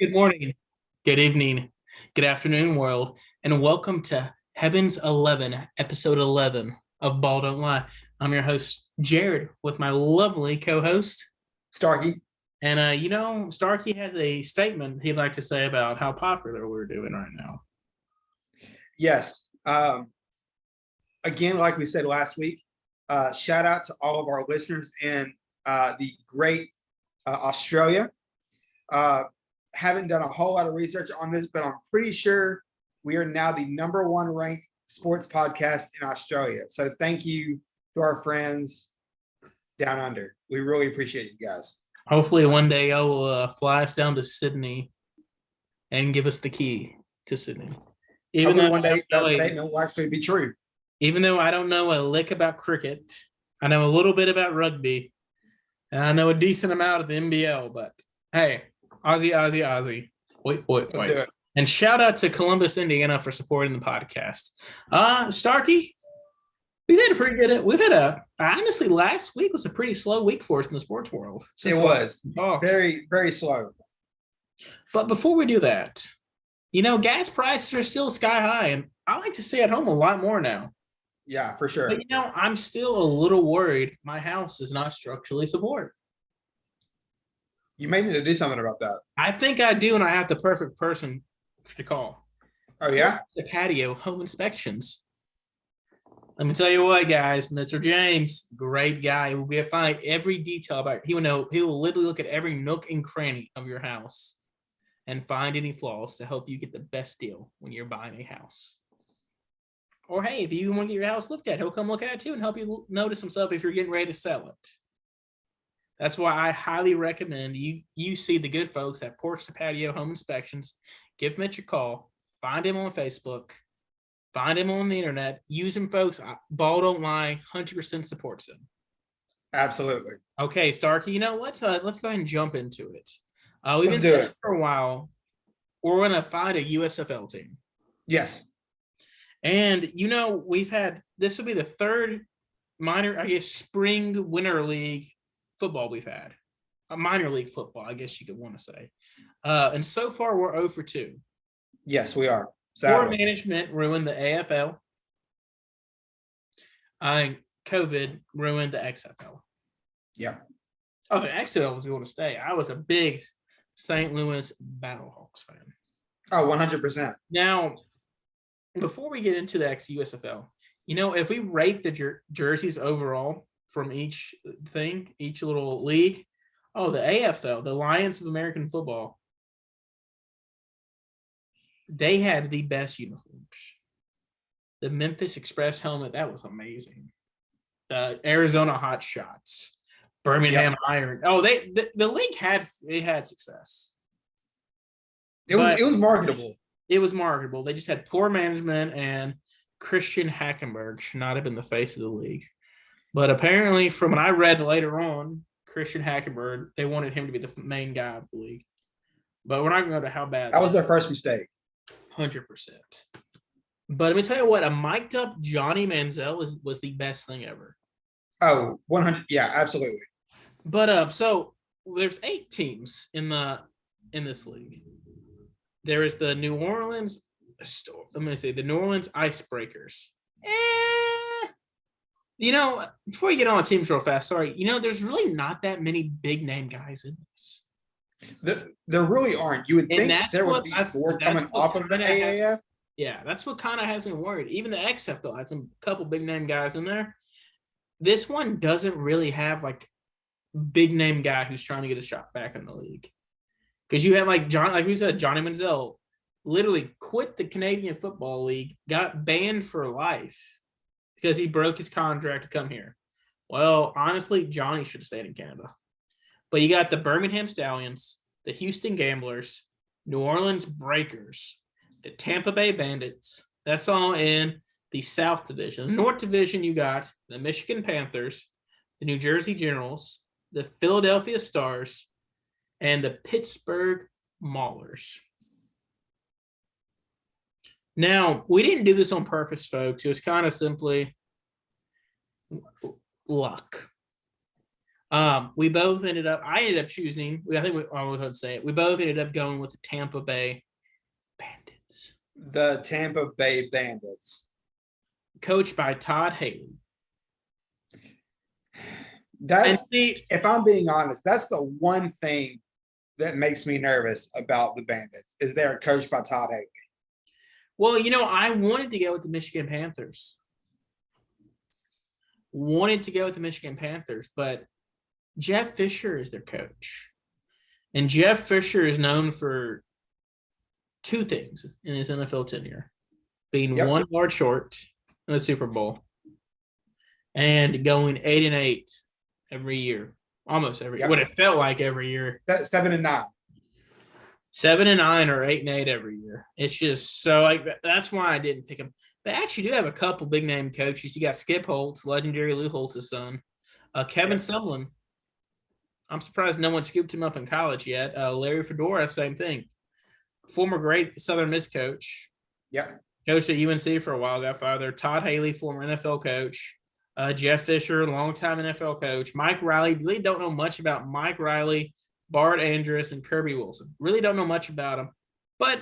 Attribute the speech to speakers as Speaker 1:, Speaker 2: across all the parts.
Speaker 1: Good morning, good evening, good afternoon, world, and welcome to Heaven's 11, episode 11 of Ball Don't Lie. I'm your host, Jared, with my lovely co host,
Speaker 2: Starkey.
Speaker 1: And, Starkey has a statement he'd like to say about how popular we're doing right now.
Speaker 2: Yes. Again, like we said last week, shout out to all of our listeners in the great Australia. Haven't done a whole lot of research on this, but I'm pretty sure we are now the number one ranked sports podcast in Australia. So thank you to our friends down under. We really appreciate you guys.
Speaker 1: Hopefully one day y'all fly us down to Sydney and give us the key to Sydney.
Speaker 2: Even though one day that statement will actually be true.
Speaker 1: Even though I don't know a lick about cricket, I know a little bit about rugby, and I know a decent amount of the NBL, but hey, Aussie. Wait.
Speaker 2: Let's do it.
Speaker 1: And shout out to Columbus, Indiana for supporting the podcast. Starkey, honestly, last week was a pretty slow week for us in the sports world.
Speaker 2: It was very, very slow.
Speaker 1: But before we do that, gas prices are still sky high, and I like to stay at home a lot more now.
Speaker 2: Yeah, for sure.
Speaker 1: But, I'm still a little worried my house is not structurally supported.
Speaker 2: You may need to do something about that.
Speaker 1: I think I do, and I have the perfect person to call.
Speaker 2: Oh, yeah?
Speaker 1: The patio home inspections. Let me tell you what, guys. Mr. James, great guy. He will be able to find every detail about it. He will literally look at every nook and cranny of your house and find any flaws to help you get the best deal when you're buying a house. Or, hey, if you want to get your house looked at, he'll come look at it too and help you notice himself if you're getting ready to sell it. That's why I highly recommend you see the good folks at Porch to Patio Home Inspections. Give Mitch a call. Find him on Facebook. Find him on the internet. Use him, folks. Ball Don't Lie 100% supports him.
Speaker 2: Absolutely.
Speaker 1: Okay, Starkey, let's go ahead and jump into it. We've
Speaker 2: Let's
Speaker 1: been saying for a while, we're going to find a USFL team.
Speaker 2: Yes.
Speaker 1: And, this will be the third spring winter league football we've had. A minor league football, I guess you could want to say. And so far, we're 0 for 2.
Speaker 2: Yes, we are.
Speaker 1: Poor management ruined the AFL. COVID ruined the XFL.
Speaker 2: Yeah.
Speaker 1: Oh, the XFL was going to stay. I was a big St. Louis Battlehawks fan.
Speaker 2: Oh, 100%.
Speaker 1: Now, before we get into the USFL, if we rate the jerseys overall from each little league, the AFL, the Lions of American Football, they had the best uniforms. The Memphis Express helmet, that was amazing. The Arizona Hot Shots, Birmingham Iron. Oh, the league had success.
Speaker 2: It was marketable.
Speaker 1: It was marketable. They just had poor management, and Christian Hackenberg should not have been the face of the league. But apparently, from what I read later on, Christian Hackenberg, they wanted him to be the main guy of the league. But we're not going to go to how bad.
Speaker 2: That was their first mistake.
Speaker 1: 100%. But let me tell you what, a mic'd up Johnny Manziel was the best thing ever.
Speaker 2: Oh, 100. Yeah, absolutely.
Speaker 1: But so there's 8 teams in this league. There is the New Orleans Icebreakers. Before you get on teams real fast, sorry, there's really not that many big name guys in this.
Speaker 2: There really aren't. You would think there would be 4 coming off of the AAF.
Speaker 1: Yeah, that's what kind of has me worried. Even the XFL had some couple big name guys in there. This one doesn't really have like big name guy who's trying to get a shot back in the league. Because you have like we said, Johnny Manziel literally quit the Canadian Football League, got banned for life because he broke his contract to come here. Well, honestly, Johnny should have stayed in Canada. But you got the Birmingham Stallions, the Houston Gamblers, New Orleans Breakers, the Tampa Bay Bandits. That's all in the South Division. The North Division, you got the Michigan Panthers, the New Jersey Generals, the Philadelphia Stars, and the Pittsburgh Maulers. Now, we didn't do this on purpose, folks. It was kind of simply luck. We both ended up. I ended up choosing. I think I was going to say it. We both ended up going with the Tampa Bay Bandits,
Speaker 2: The Tampa Bay Bandits.
Speaker 1: coached by Todd Haley.
Speaker 2: That's if I'm being honest, that's the one thing that makes me nervous about the Bandits is they're coached by Todd Haley.
Speaker 1: Well, I wanted to go with the Michigan Panthers. But Jeff Fisher is their coach. And Jeff Fisher is known for two things in his NFL tenure. Being 1 yard short in the Super Bowl and going 8-8 every year. Almost every what it felt like every year.
Speaker 2: That's 7-9.
Speaker 1: 7-9 or 8-8 every year. It's just so like that's why I didn't pick him. They actually do have a couple big name coaches. You got Skip Holtz, legendary Lou Holtz's son, Kevin Sumlin. I'm surprised no one scooped him up in college yet. Larry Fedora, same thing. Former great Southern Miss coach.
Speaker 2: Yep.
Speaker 1: Coached at UNC for a while, got fired there. Todd Haley, former NFL coach. Jeff Fisher, longtime NFL coach. Mike Riley, really don't know much about Mike Riley, Bart Andrus, and Kirby Wilson. Really don't know much about them. But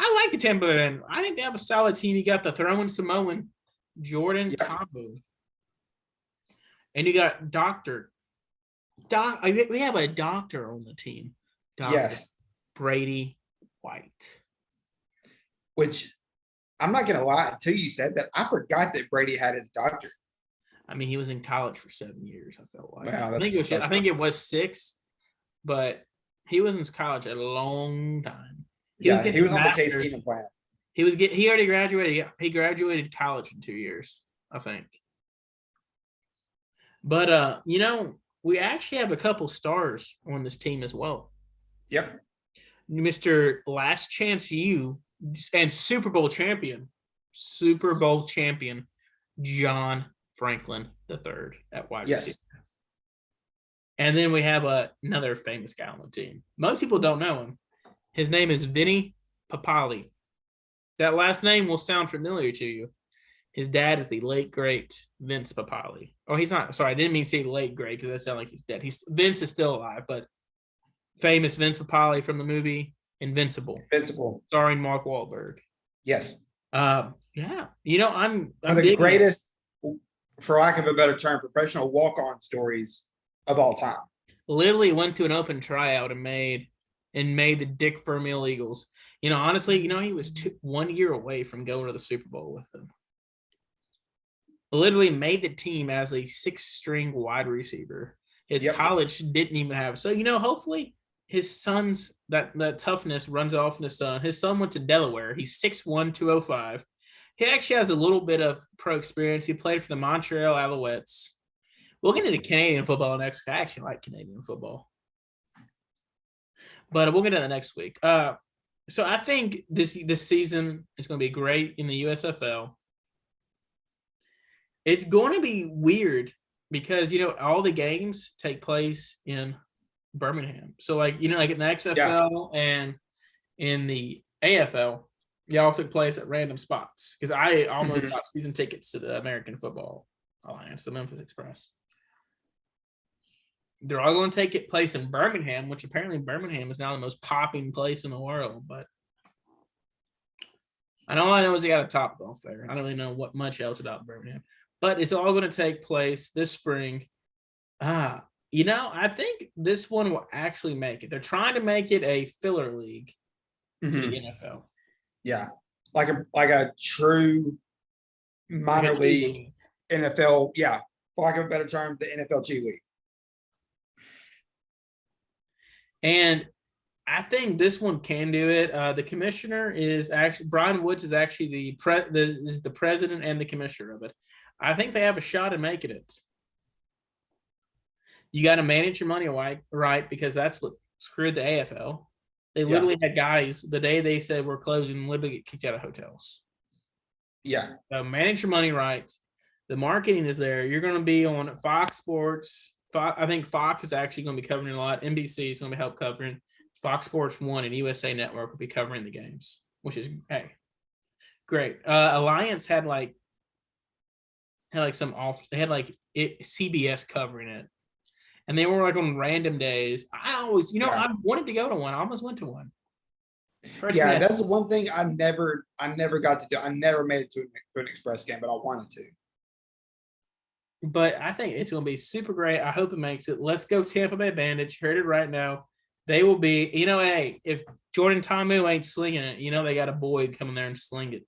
Speaker 1: I like the Tampa Bay. I think they have a solid team. You got the throwing Samoan, Jordan Tabu. And you got we have a doctor on the team. Brady White.
Speaker 2: Which I'm not going to lie, until you said that, I forgot that Brady had his doctorate.
Speaker 1: I mean, he was in college for 7 years, I felt like.
Speaker 2: Wow,
Speaker 1: I think it was 6, but he was in college a long time.
Speaker 2: He was on the Case Keenum plan.
Speaker 1: He already graduated. He graduated college in 2 years, I think. But we actually have a couple stars on this team as well.
Speaker 2: Yep.
Speaker 1: Mr. Last Chance U and Super Bowl champion, John Franklin III at wide receiver. And then we have another famous guy on the team. Most people don't know him. His name is Vinny Papali. That last name will sound familiar to you. His dad is the late, great Vince Papali. Oh, he's not. Sorry, I didn't mean to say late, great because that sounds like he's dead. Vince is still alive, but famous Vince Papali from the movie Invincible. Starring Mark Wahlberg.
Speaker 2: Yes.
Speaker 1: I'm
Speaker 2: the greatest, for lack of a better term, professional walk-on stories of all time.
Speaker 1: Literally went to an open tryout and made the Dick Vermeil Eagles. Honestly, he was 1 year away from going to the Super Bowl with them. Literally made the team as a 6-string wide receiver. His college didn't even have. So, hopefully his son's that toughness runs off in his son. His son went to Delaware. He's 6'1", 205. He actually has a little bit of pro experience. He played for the Montreal Alouettes. We'll get into Canadian football next week. I actually like Canadian football. But we'll get to that next week. So I think this season is going to be great in the USFL. It's going to be weird because, all the games take place in Birmingham. So, like in the XFL and in the AFL, they all took place at random spots because I almost got season tickets to the American Football Alliance, the Memphis Express. They're all going to take place in Birmingham, which apparently Birmingham is now the most popping place in the world. But all I know is they got a Top Golf there. I don't really know what much else about Birmingham. But it's all going to take place this spring. I think this one will actually make it. They're trying to make it a filler league to the NFL.
Speaker 2: Yeah, like a true minor league NFL. Yeah, for lack of a better term, the NFL G League.
Speaker 1: And I think this one can do it. The commissioner is actually Brian Woods is actually the president and the commissioner of it. I think they have a shot at making it. You got to manage your money right because that's what screwed the AFL. They literally had guys the day they said we're closing literally get kicked out of hotels.
Speaker 2: Yeah.
Speaker 1: So manage your money right. The marketing is there. You're going to be on Fox Sports. I think Fox is actually going to be covering a lot. NBC is going to be help covering. Fox Sports 1 and USA Network will be covering the games, which is great. Alliance had CBS covering it, and they were like on random days. I always,
Speaker 2: Yeah.
Speaker 1: I wanted to go to one. I almost went to one.
Speaker 2: Yeah, that's one thing I never got to do. I never made it to an Express game, but I wanted to.
Speaker 1: But I think it's going to be super great. I hope it makes it. Let's go Tampa Bay Bandits. Heard it right now. They will be, hey, if Jordan Ta'amu ain't slinging it, they got a boy coming there and sling it.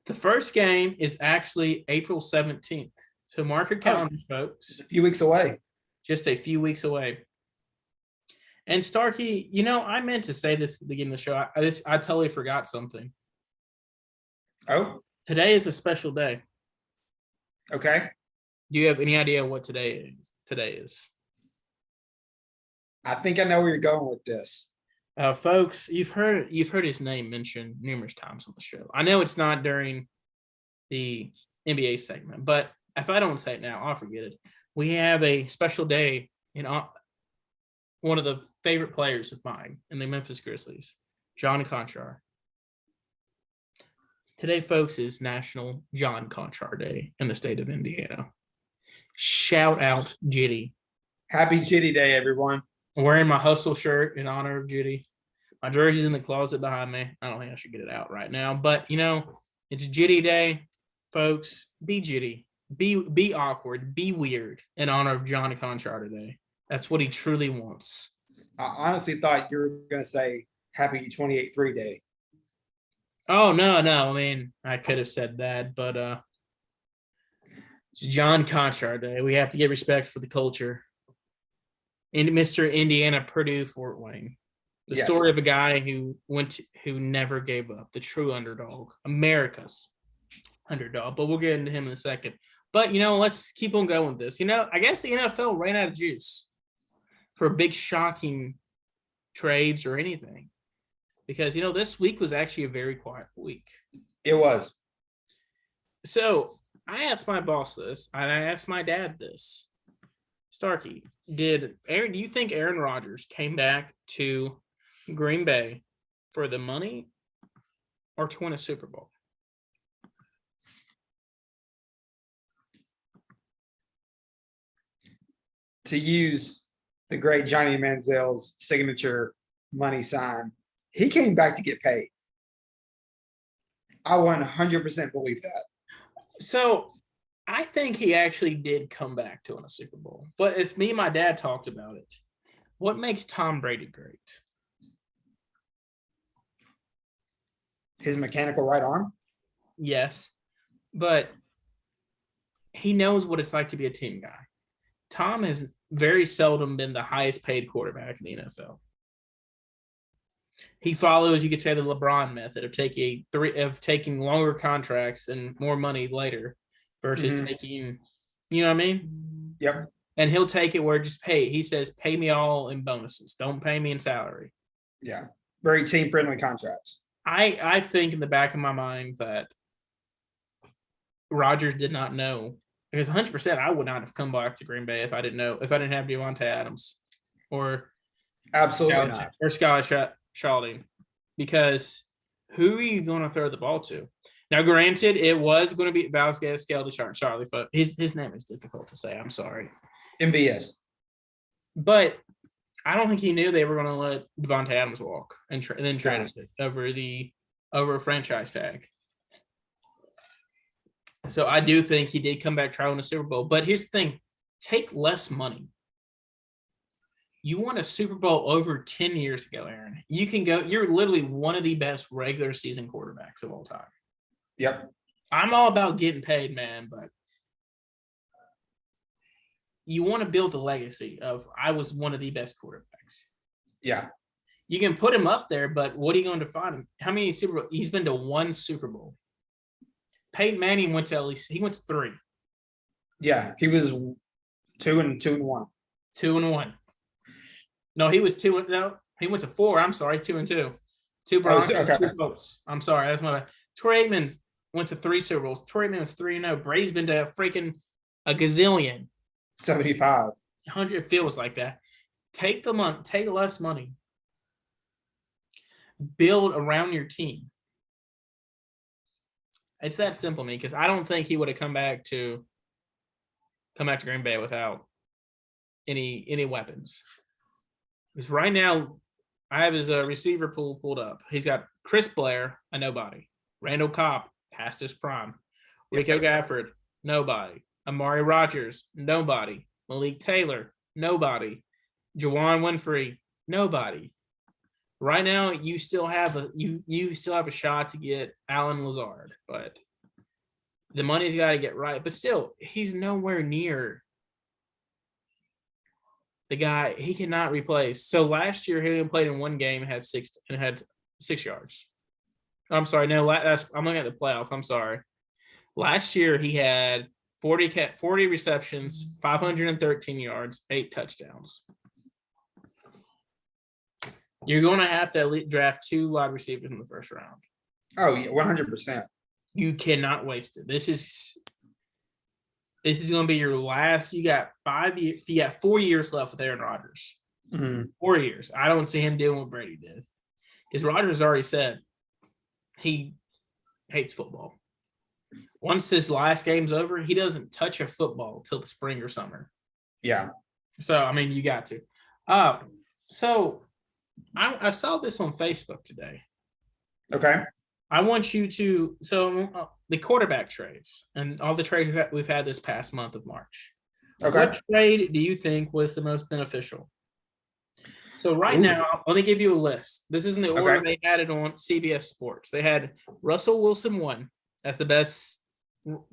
Speaker 1: The first game is actually April 17th. So mark your calendars, folks.
Speaker 2: Just a few weeks away.
Speaker 1: Just a few weeks away. And Starkey, I meant to say this at the beginning of the show. I totally forgot something.
Speaker 2: Oh?
Speaker 1: Today is a special day.
Speaker 2: Okay.
Speaker 1: Do you have any idea what today is?
Speaker 2: I think I know where you're going with this.
Speaker 1: Folks, you've heard his name mentioned numerous times on the show. I know it's not during the NBA segment, but if I don't say it now, I'll forget it. We have a special day in one of the favorite players of mine in the Memphis Grizzlies, John Conchar. Today, folks, is National John Conchar Day in the state of Indiana. Shout out Jitty.
Speaker 2: Happy Jitty Day, everyone.
Speaker 1: I'm wearing my Hustle shirt in honor of Jitty. My jersey's in the closet behind me. I don't think I should get it out right now, but it's Jitty Day, folks. Be Jitty. Be awkward. Be weird in honor of John Conchar today. That's what he truly wants.
Speaker 2: I honestly thought you were going to say Happy 28-3 Day.
Speaker 1: Oh, no. I mean, I could have said that, but it's John Conchar Day. We have to get respect for the culture. And Mr. Indiana Purdue Fort Wayne. The story of a guy who never gave up, the true underdog, America's underdog. But we'll get into him in a second. But, let's keep on going with this. I guess the NFL ran out of juice for big, shocking trades or anything. Because, this week was actually a very quiet week.
Speaker 2: It was.
Speaker 1: So I asked my boss this, and I asked my dad this. Starkey, do you think Aaron Rodgers came back to Green Bay for the money or to win a Super Bowl?
Speaker 2: To use the great Johnny Manziel's signature money sign, he came back to get paid. I 100% believe that.
Speaker 1: So I think he actually did come back to win a Super Bowl, but it's me and my dad talked about it. What makes Tom Brady great?
Speaker 2: His mechanical right arm?
Speaker 1: Yes, but he knows what it's like to be a team guy. Tom has very seldom been the highest paid quarterback in the NFL. He follows, you could say, the LeBron method of taking longer contracts and more money later versus taking, you know what I mean?
Speaker 2: Yep.
Speaker 1: And he'll take it where just pay. He says, pay me all in bonuses. Don't pay me in salary.
Speaker 2: Yeah. Very team-friendly contracts.
Speaker 1: I think in the back of my mind that Rodgers did not know, because 100% I would not have come back to Green Bay if I didn't have Devontae Adams or
Speaker 2: absolutely not,
Speaker 1: or Sky Shalding, because who are you going to throw the ball to? Now, granted, it was going to be Valdez Scaldy Charlie, but his name is difficult to say. I'm sorry.
Speaker 2: MVS.
Speaker 1: But I don't think he knew they were going to let Devontae Adams walk and then trade it over a franchise tag. So I do think he did come back trying a Super Bowl. But here's the thing. Take less money. You won a Super Bowl over 10 years ago, Aaron. You can go – you're literally one of the best regular season quarterbacks of all time.
Speaker 2: Yep.
Speaker 1: I'm all about getting paid, man, but you want to build the legacy of I was one of the best quarterbacks.
Speaker 2: Yeah.
Speaker 1: You can put him up there, but what are you going to find him? How many Super Bowl? He's been to one Super Bowl. Peyton Manning went to at least – he went to 3.
Speaker 2: Yeah, he was 2-1.
Speaker 1: 2-1. No, he was 2. No, he went to 4. I'm sorry, 2-2. 2 Broncos,
Speaker 2: okay.
Speaker 1: 2 Colts. I'm sorry, that's my bad. Troy Aikman went to 3 Super Bowls. Troy Aikman was 3-0. Brady's been to freaking a gazillion.
Speaker 2: 75.
Speaker 1: 100 feels like that. Take the money. Take less money. Build around your team. It's that simple to me because I don't think he would have come back to Green Bay without any weapons. Because right now, I have his receiver pool pulled up. He's got Chris Blair, a nobody. Randall Cobb, past his prime. Rico Gafford, nobody. Amari Rogers, nobody. Malik Taylor, nobody. Juwan Winfrey, nobody. Right now, you still have a shot to get Alan Lazard, but the money's got to get right. But still, he's nowhere near the guy. He cannot replace. So last year, he only played in one game and had 6 yards. I'm sorry, no, I'm looking at the playoff. I'm sorry. Last year, he had 40 receptions, 513 yards, 8 touchdowns. You're going to have to draft 2 wide receivers in the first round.
Speaker 2: Oh, yeah, 100%.
Speaker 1: You cannot waste it. This is going to be your last. You got 5 years. You got 4 years left with Aaron Rodgers. 4 years. I don't see him doing what Brady did, because Rodgers already said he hates football. Once this last game's over, he doesn't touch a football till the spring or summer.
Speaker 2: Yeah.
Speaker 1: So I mean, you got to. So I saw this on Facebook today.
Speaker 2: Okay.
Speaker 1: I want you to the quarterback trades and all the trades we've had this past month of March.
Speaker 2: Okay.
Speaker 1: What trade do you think was the most beneficial? So now, let me give you a list. This is in the order they had it on CBS Sports. They had Russell Wilson 1 as the best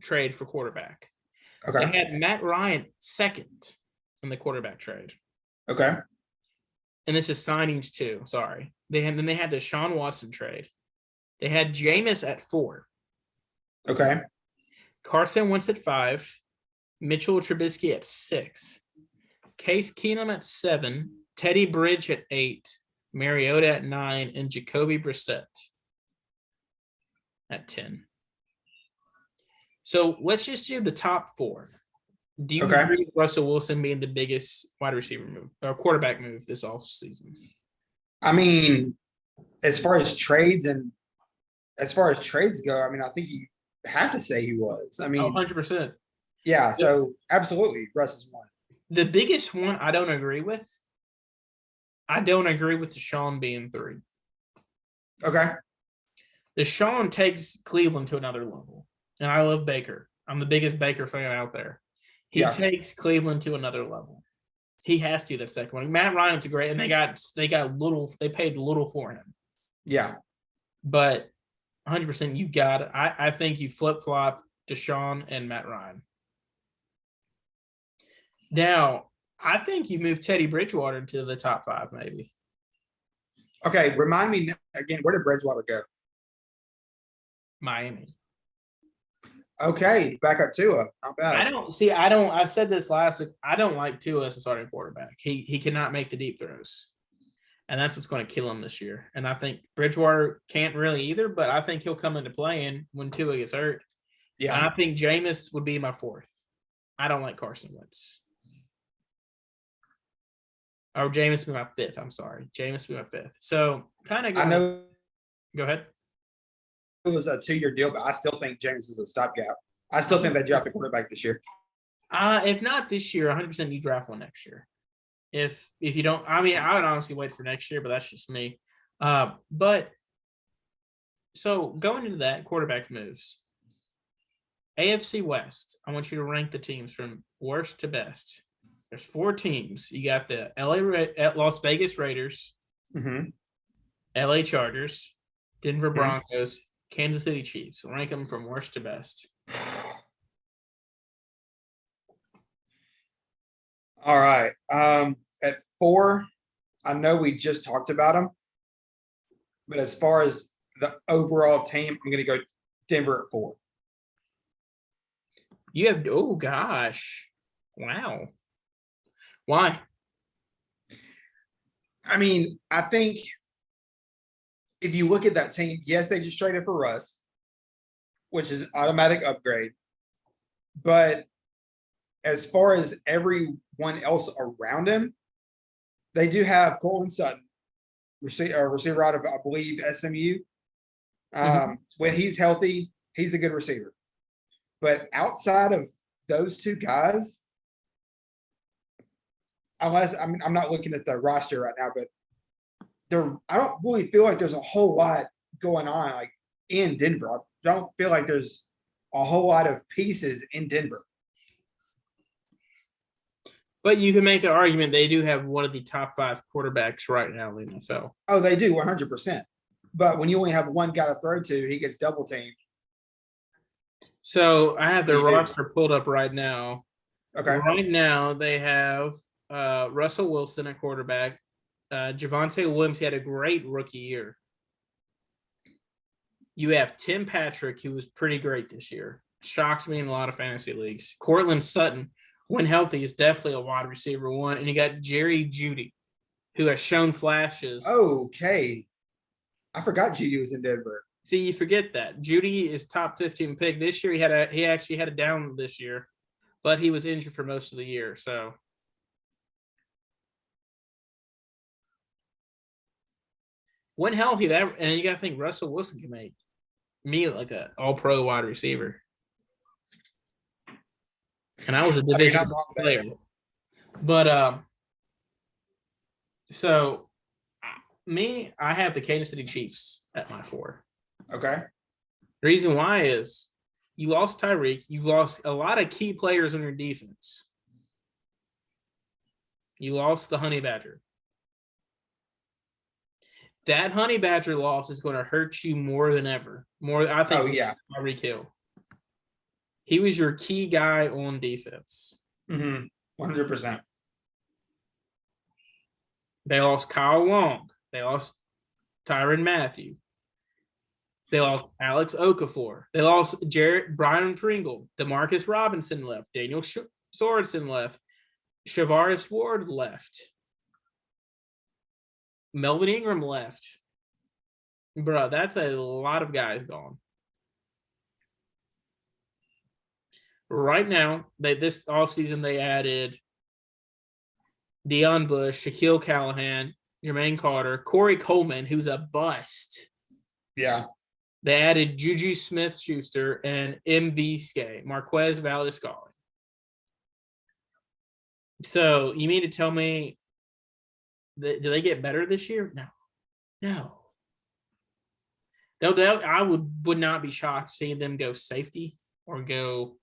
Speaker 1: trade for quarterback.
Speaker 2: Okay.
Speaker 1: They had Matt Ryan 2nd in the quarterback trade.
Speaker 2: Okay.
Speaker 1: And this is signings too. Sorry. They had the Deshaun Watson trade. They had Jameis at 4.
Speaker 2: Okay.
Speaker 1: Carson Wentz at 5. Mitchell Trubisky at 6. Case Keenum at 7. Teddy Bridge at 8. Mariota at 9. And Jacoby Brissett at 10. So let's just do the top 4. Do you agree with Russell Wilson being the biggest wide receiver move or quarterback move this offseason?
Speaker 2: I mean, as far as trades go, I mean, I think you have to say he was. I mean,
Speaker 1: 100%.
Speaker 2: Yeah, so absolutely, Russ is 1.
Speaker 1: The biggest one I don't agree with. I don't agree with Deshaun being 3.
Speaker 2: Okay.
Speaker 1: Deshaun takes Cleveland to another level. And I love Baker. I'm the biggest Baker fan out there. He takes Cleveland to another level. He has to that second one. Matt Ryan's great, and they paid little for him.
Speaker 2: Yeah.
Speaker 1: But 100% you got it. I think you flip-flop Deshaun and Matt Ryan. Now, I think you move Teddy Bridgewater to the top 5, maybe.
Speaker 2: Okay, remind me again, where did Bridgewater go?
Speaker 1: Miami.
Speaker 2: Okay, back up Tua. Not bad.
Speaker 1: I said this last week. I don't like Tua as a starting quarterback. He cannot make the deep throws. And that's what's going to kill him this year. And I think Bridgewater can't really either, but I think he'll come into play when Tua gets hurt. Yeah. And I think Jameis would be my 4th. I don't like Carson Wentz. Or Jameis would be my 5th. I'm sorry. Jameis would be my 5th. So kind of.
Speaker 2: I know.
Speaker 1: Go ahead.
Speaker 2: It was a 2-year deal, but I still think Jameis is a stopgap. I still think they draft a quarterback this year.
Speaker 1: If not this year, 100% you draft one next year. If you don't, I mean, I would honestly wait for next year, but that's just me. But so going into that, quarterback moves. AFC West, I want you to rank the teams from worst to best. There's 4 teams. You got the Las Vegas Raiders, LA Chargers, Denver Broncos, Kansas City Chiefs. Rank them from worst to best.
Speaker 2: All right. At 4, I know we just talked about them, but as far as the overall team, I'm going to go Denver at 4.
Speaker 1: You have, oh gosh, wow. Why?
Speaker 2: I mean, I think if you look at that team, yes, they just traded for Russ, which is an automatic upgrade. But as far as everyone else around him, they do have Courtland Sutton, receiver out of, I believe, SMU. When he's healthy, he's a good receiver. But outside of those 2 guys, I'm not looking at the roster right now, but I don't really feel like there's a whole lot going on like in Denver. I don't feel like there's a whole lot of pieces in Denver.
Speaker 1: But you can make the argument they do have one of the top 5 quarterbacks right now in the NFL.
Speaker 2: Oh, they do 100%. But when you only have one guy to throw to, he gets double teamed.
Speaker 1: So I have their roster pulled up right now.
Speaker 2: Okay.
Speaker 1: Right now they have Russell Wilson at quarterback. Javonte Williams had a great rookie year. You have Tim Patrick, who was pretty great this year. Shocks me in a lot of fantasy leagues. Cortland Sutton, when healthy, is definitely a wide receiver 1. And you got Jerry Jeudy, who has shown flashes.
Speaker 2: Okay. I forgot Jeudy was in Denver.
Speaker 1: See, you forget that. Jeudy is top 15 pick this year. He actually had a down this year, but he was injured for most of the year. So when healthy, and you got to think Russell Wilson can make me like an all-pro wide receiver. And I was a division player. But so I have the Kansas City Chiefs at my 4.
Speaker 2: Okay.
Speaker 1: The reason why is you lost Tyreek. You've lost a lot of key players on your defense. You lost the Honey Badger. That Honey Badger loss is going to hurt you more than ever. I think.
Speaker 2: Oh, yeah.
Speaker 1: Tyreek Hill. He was your key guy on defense.
Speaker 2: 100%.
Speaker 1: They lost Kyle Long. They lost Tyrann Mathieu. They lost Alex Okafor. They lost Brian Pringle. DeMarcus Robinson left. Daniel Sorensen left. Shavaris Ward left. Melvin Ingram left. Bro, that's a lot of guys gone. Right now, this offseason they added Deion Bush, Shaquille Callahan, Jermaine Carter, Corey Coleman, who's a bust.
Speaker 2: Yeah.
Speaker 1: They added Juju Smith-Schuster and MV Skye, Marquez Valdes-Scantling. So you mean to tell me do they get better this year? No. I would not be shocked seeing them go safety or go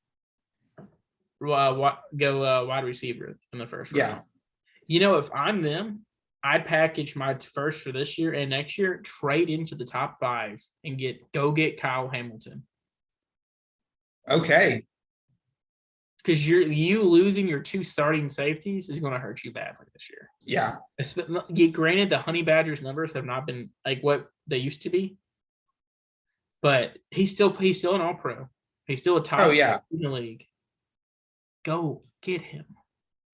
Speaker 1: wide receiver in the first round.
Speaker 2: Yeah.
Speaker 1: You know, if I'm them, I'd package my first for this year and next year, trade into the top 5 and go get Kyle Hamilton.
Speaker 2: Okay.
Speaker 1: Because you losing your 2 starting safeties is going to hurt you badly this year.
Speaker 2: Yeah.
Speaker 1: Granted, the Honey Badgers numbers have not been like what they used to be, but he's still an All-Pro. He's still a top in the league. Go get him.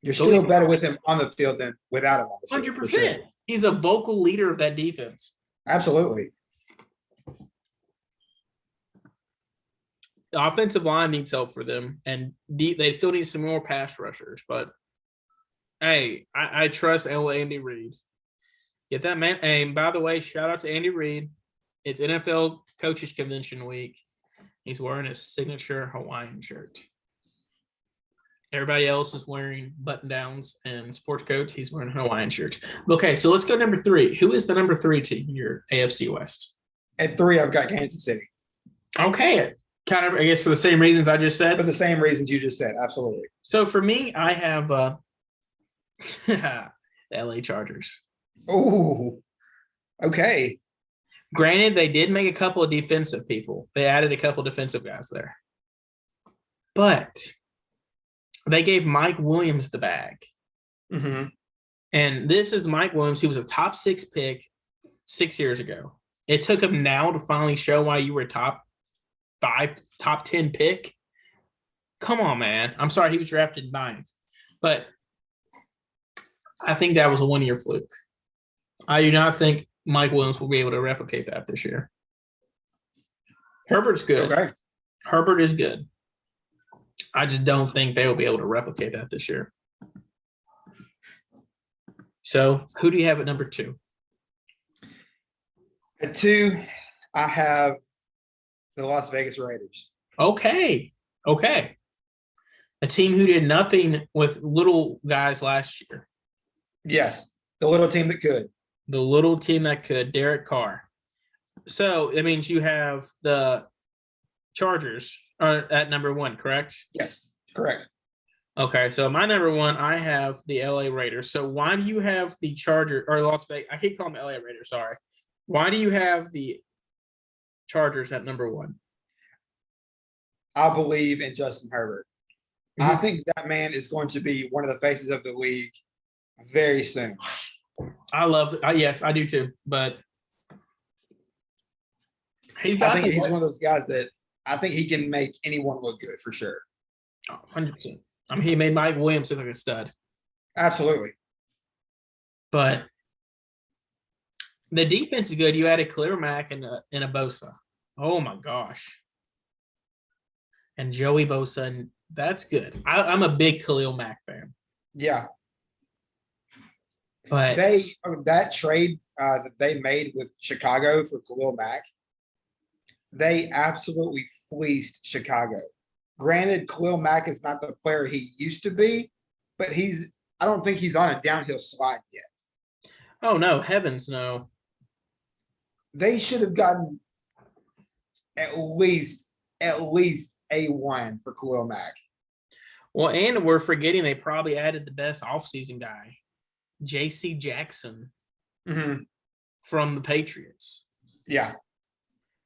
Speaker 2: You're still better with him on the field than without him on the field.
Speaker 1: 100%.
Speaker 2: Sure.
Speaker 1: He's a vocal leader of that defense.
Speaker 2: Absolutely.
Speaker 1: The offensive line needs help for them, and they still need some more pass rushers. But, hey, I trust Andy Reid. Get that man. And, by the way, shout out to Andy Reid. It's NFL Coaches Convention week. He's wearing his signature Hawaiian shirt. Everybody else is wearing button-downs and sports coats. He's wearing a Hawaiian shirt. Okay, so let's go number 3. Who is the number 3 team in your AFC West?
Speaker 2: At 3, I've got Kansas City.
Speaker 1: Okay. Kind of, I guess, for the same reasons I just said.
Speaker 2: For the same reasons you just said, absolutely.
Speaker 1: So, for me, I have the LA Chargers.
Speaker 2: Oh, okay.
Speaker 1: Granted, they did make a couple of defensive people. They added a couple of defensive guys there. But they gave Mike Williams the bag.
Speaker 2: Mm-hmm.
Speaker 1: And this is Mike Williams, who was a top 6 pick 6 years ago. It took him now to finally show why you were top 5, top 10 pick. Come on, man. I'm sorry he was drafted 9th. But I think that was a one-year fluke. I do not think Mike Williams will be able to replicate that this year. Herbert's good.
Speaker 2: Okay.
Speaker 1: Herbert is good. I just don't think they will be able to replicate that this year. So, who do you have at number 2?
Speaker 2: At 2, I have the Las Vegas Raiders.
Speaker 1: Okay. A team who did nothing with little guys last year.
Speaker 2: Yes, the little team that could.
Speaker 1: The little team that could, Derek Carr. So it means you have the Chargers are at number 1, correct?
Speaker 2: Yes, correct.
Speaker 1: Okay, so my number 1, I have the LA Raiders. So why do you have the Chargers or Las Vegas? I keep calling them LA Raiders, sorry. Why do you have the Chargers at number 1?
Speaker 2: I believe in Justin Herbert. I
Speaker 1: Mhm.
Speaker 2: think that man is going to be one of the faces of the league very soon.
Speaker 1: I love it. Yes, I do too. But he's
Speaker 2: I
Speaker 1: got
Speaker 2: think
Speaker 1: the
Speaker 2: he's one of those guys that I think he can make anyone look good for sure.
Speaker 1: 100%. I mean, he made Mike Williams look like a stud.
Speaker 2: Absolutely.
Speaker 1: But the defense is good. You added Khalil Mack and a Bosa. Oh my gosh. And Joey Bosa, and that's good. I'm a big Khalil Mack fan.
Speaker 2: Yeah.
Speaker 1: But
Speaker 2: that trade that they made with Chicago for Khalil Mack, they absolutely fleeced Chicago. Granted, Khalil Mack is not the player he used to be, but I don't think he's on a downhill slide yet.
Speaker 1: oh no, heavens no.
Speaker 2: They should have gotten at least A1 for Khalil Mack.
Speaker 1: Well, and we're forgetting they probably added the best offseason guy, J.C. Jackson from the Patriots.
Speaker 2: Yeah.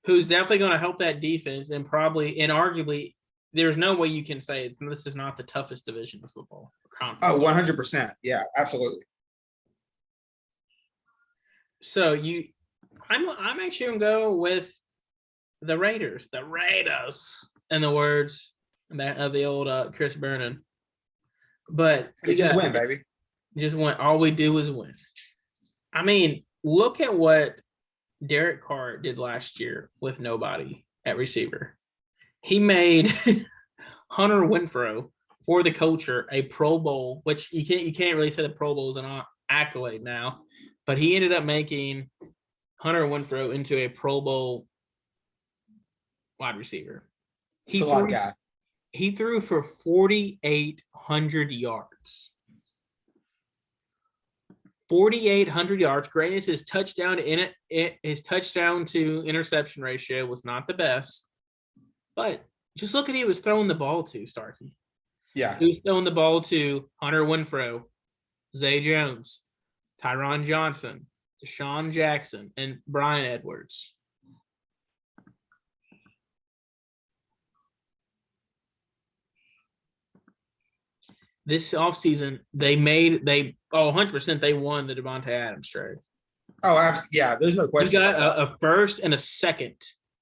Speaker 1: Who's definitely going to help that defense and probably and arguably there's no way you can say this is not the toughest division of football.
Speaker 2: Oh, 100%. Yeah, absolutely.
Speaker 1: So I'm actually going to go with the Raiders. The Raiders, in the words of the old Chris Vernon. But
Speaker 2: we just win, baby.
Speaker 1: Just win. All we do is win. I mean, look at what Derek Carr did last year with nobody at receiver. He made Hunter Renfrow for the culture a Pro Bowl, which you can't really say the Pro Bowl is an accolade now, but he ended up making Hunter Renfrow into a Pro Bowl wide receiver.
Speaker 2: He's a lot of guy.
Speaker 1: He threw for 4,800 yards. 4,800 yards. Granted, his touchdown to interception ratio was not the best, but just look at who he was throwing the ball to, Starkey.
Speaker 2: Yeah.
Speaker 1: He was throwing the ball to Hunter Renfrow, Zay Jones, Tyron Johnson, Deshaun Jackson, and Brian Edwards. This offseason, 100% they won the Devontae Adams trade.
Speaker 2: Oh, absolutely. Yeah, there's no question.
Speaker 1: You got a first and a second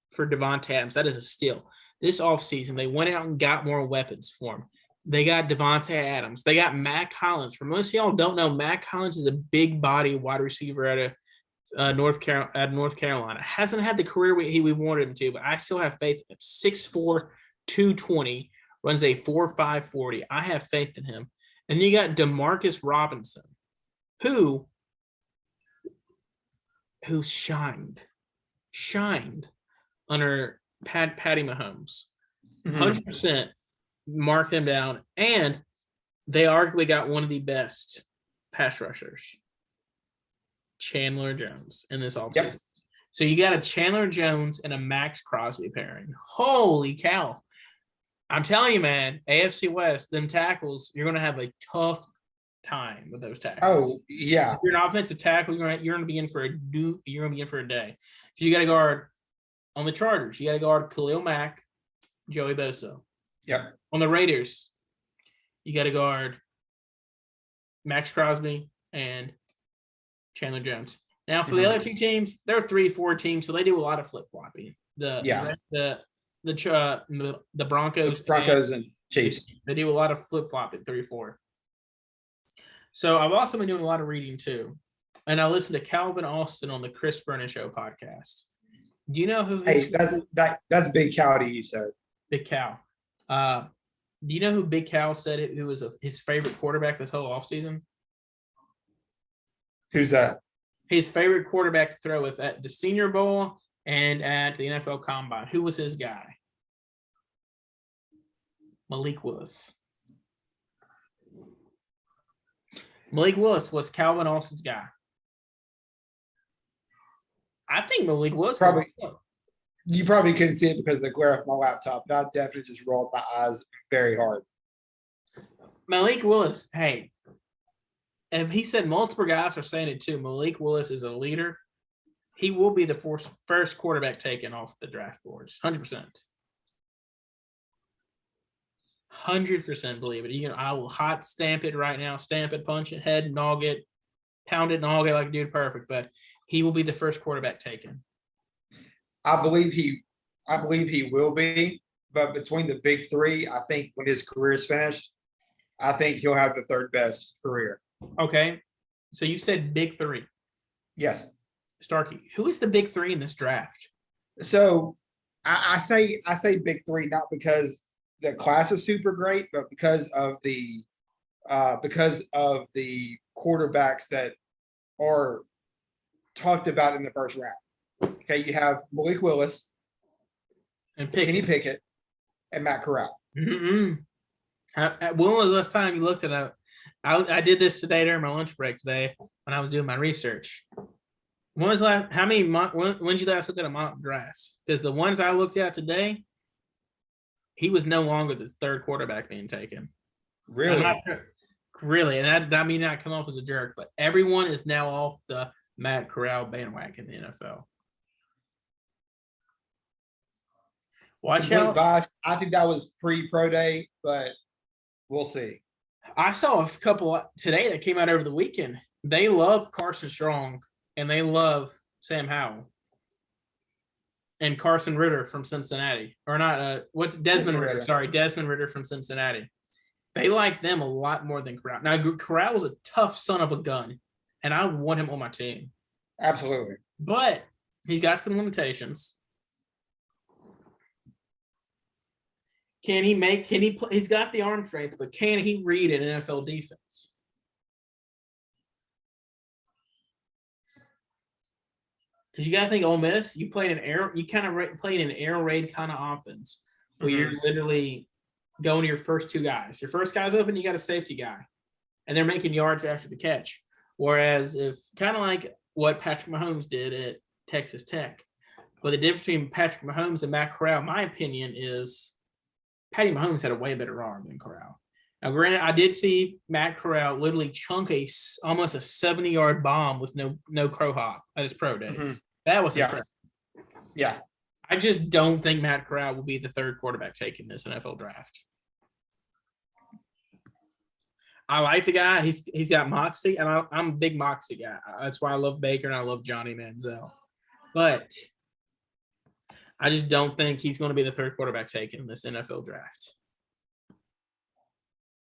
Speaker 1: for Devontae Adams. That is a steal. This offseason, they went out and got more weapons for him. They got Devontae Adams. They got Matt Collins. For most of y'all don't know, Matt Collins is a big body wide receiver out of North Carolina. Hasn't had the career we wanted him to, but I still have faith in him. 6'4", 220. Runs a 4.5 40. I have faith in him. And you got Demarcus Robinson, who shined under Patty Mahomes. 100% mark them down. And they arguably got one of the best pass rushers, Chandler Jones, in this offseason. Yep. So you got a Chandler Jones and a Max Crosby pairing. Holy cow. I'm telling you, man, AFC West, them tackles, you're going to have a tough time with those tackles.
Speaker 2: Oh, yeah.
Speaker 1: If you're an offensive tackle, you're going to be in for a day. So you got to guard on the Chargers. You got to guard Khalil Mack, Joey Bosa.
Speaker 2: Yep.
Speaker 1: On the Raiders, you got to guard Max Crosby and Chandler Jones. Now, for the other two teams, they're 3-4 teams, so they do a lot of flip-flopping. The Broncos
Speaker 2: and Chiefs.
Speaker 1: They do a lot of flip-flop at 3-4. So I've also been doing a lot of reading too. And I listened to Calvin Austin on the Chris Vernon Show podcast. Do you know who
Speaker 2: that's Big Cow to you, sir.
Speaker 1: Big Cow. Do you know who Big Cow said who was his favorite quarterback this whole offseason?
Speaker 2: Who's that?
Speaker 1: His favorite quarterback to throw with at the Senior Bowl and at the NFL Combine. Who was his guy? Malik Willis. Malik Willis was Calvin Austin's guy. I think Malik Willis
Speaker 2: Probably you probably couldn't see it because of the glare of my laptop, but I definitely just rolled my eyes very hard.
Speaker 1: Malik Willis, hey, and he said multiple guys are saying it too. Malik Willis is a leader. He will be the first quarterback taken off the draft boards. 100%. 100% believe it. I will hot stamp it right now. Stamp it, punch it, head, nog it, pound it, nog it like a dude perfect. But he will be the first quarterback taken.
Speaker 2: I believe he will be, but between the big three, I think when his career is finished, I think he'll have the third best career.
Speaker 1: Okay. So you said big three.
Speaker 2: Yes.
Speaker 1: Starkey, who is the big three in this draft?
Speaker 2: So I say big three, not because the class is super great, but because of the quarterbacks that are talked about in the first round. Okay, you have Malik Willis
Speaker 1: And
Speaker 2: Kenny Pickett, and Matt Corral.
Speaker 1: Mm-mm. When was the last time you looked at that? I did this today during my lunch break today when I was doing my research. When was last? How many? When did you last look at a mock draft? Because the ones I looked at today, he was no longer the third quarterback being taken.
Speaker 2: Really?
Speaker 1: Really, and that may not come off as a jerk, but everyone is now off the Matt Corral bandwagon in the NFL. Watch out.
Speaker 2: Bias. I think that was pre-pro day, but we'll see.
Speaker 1: I saw a couple today that came out over the weekend. They love Carson Strong and they love Sam Howell and Carson Ritter from Cincinnati. Or not, what's Desmond Ritter? Sorry, Desmond Ritter from Cincinnati. They like them a lot more than Corral. Now, Corral was a tough son of a gun, and I want him on my team.
Speaker 2: Absolutely.
Speaker 1: But he's got some limitations. He's got the arm strength, but can he read an NFL defense? Because you got to think Ole Miss, you kind of played an air raid kind of offense where you're literally going to your first two guys. Your first guy's open, you got a safety guy, and they're making yards after the catch. Whereas if kind of like what Patrick Mahomes did at Texas Tech, but the difference between Patrick Mahomes and Matt Corral, my opinion is Patty Mahomes had a way better arm than Corral. Now, granted, I did see Matt Corral literally chunk almost a 70-yard bomb with no crow hop at his pro day. That was impressive.
Speaker 2: Yeah.
Speaker 1: I just don't think Matt Corral will be the third quarterback taken this NFL draft. I like the guy. He's got moxie, and I'm a big moxie guy. That's why I love Baker and I love Johnny Manziel. But I just don't think he's going to be the third quarterback taken in this NFL draft.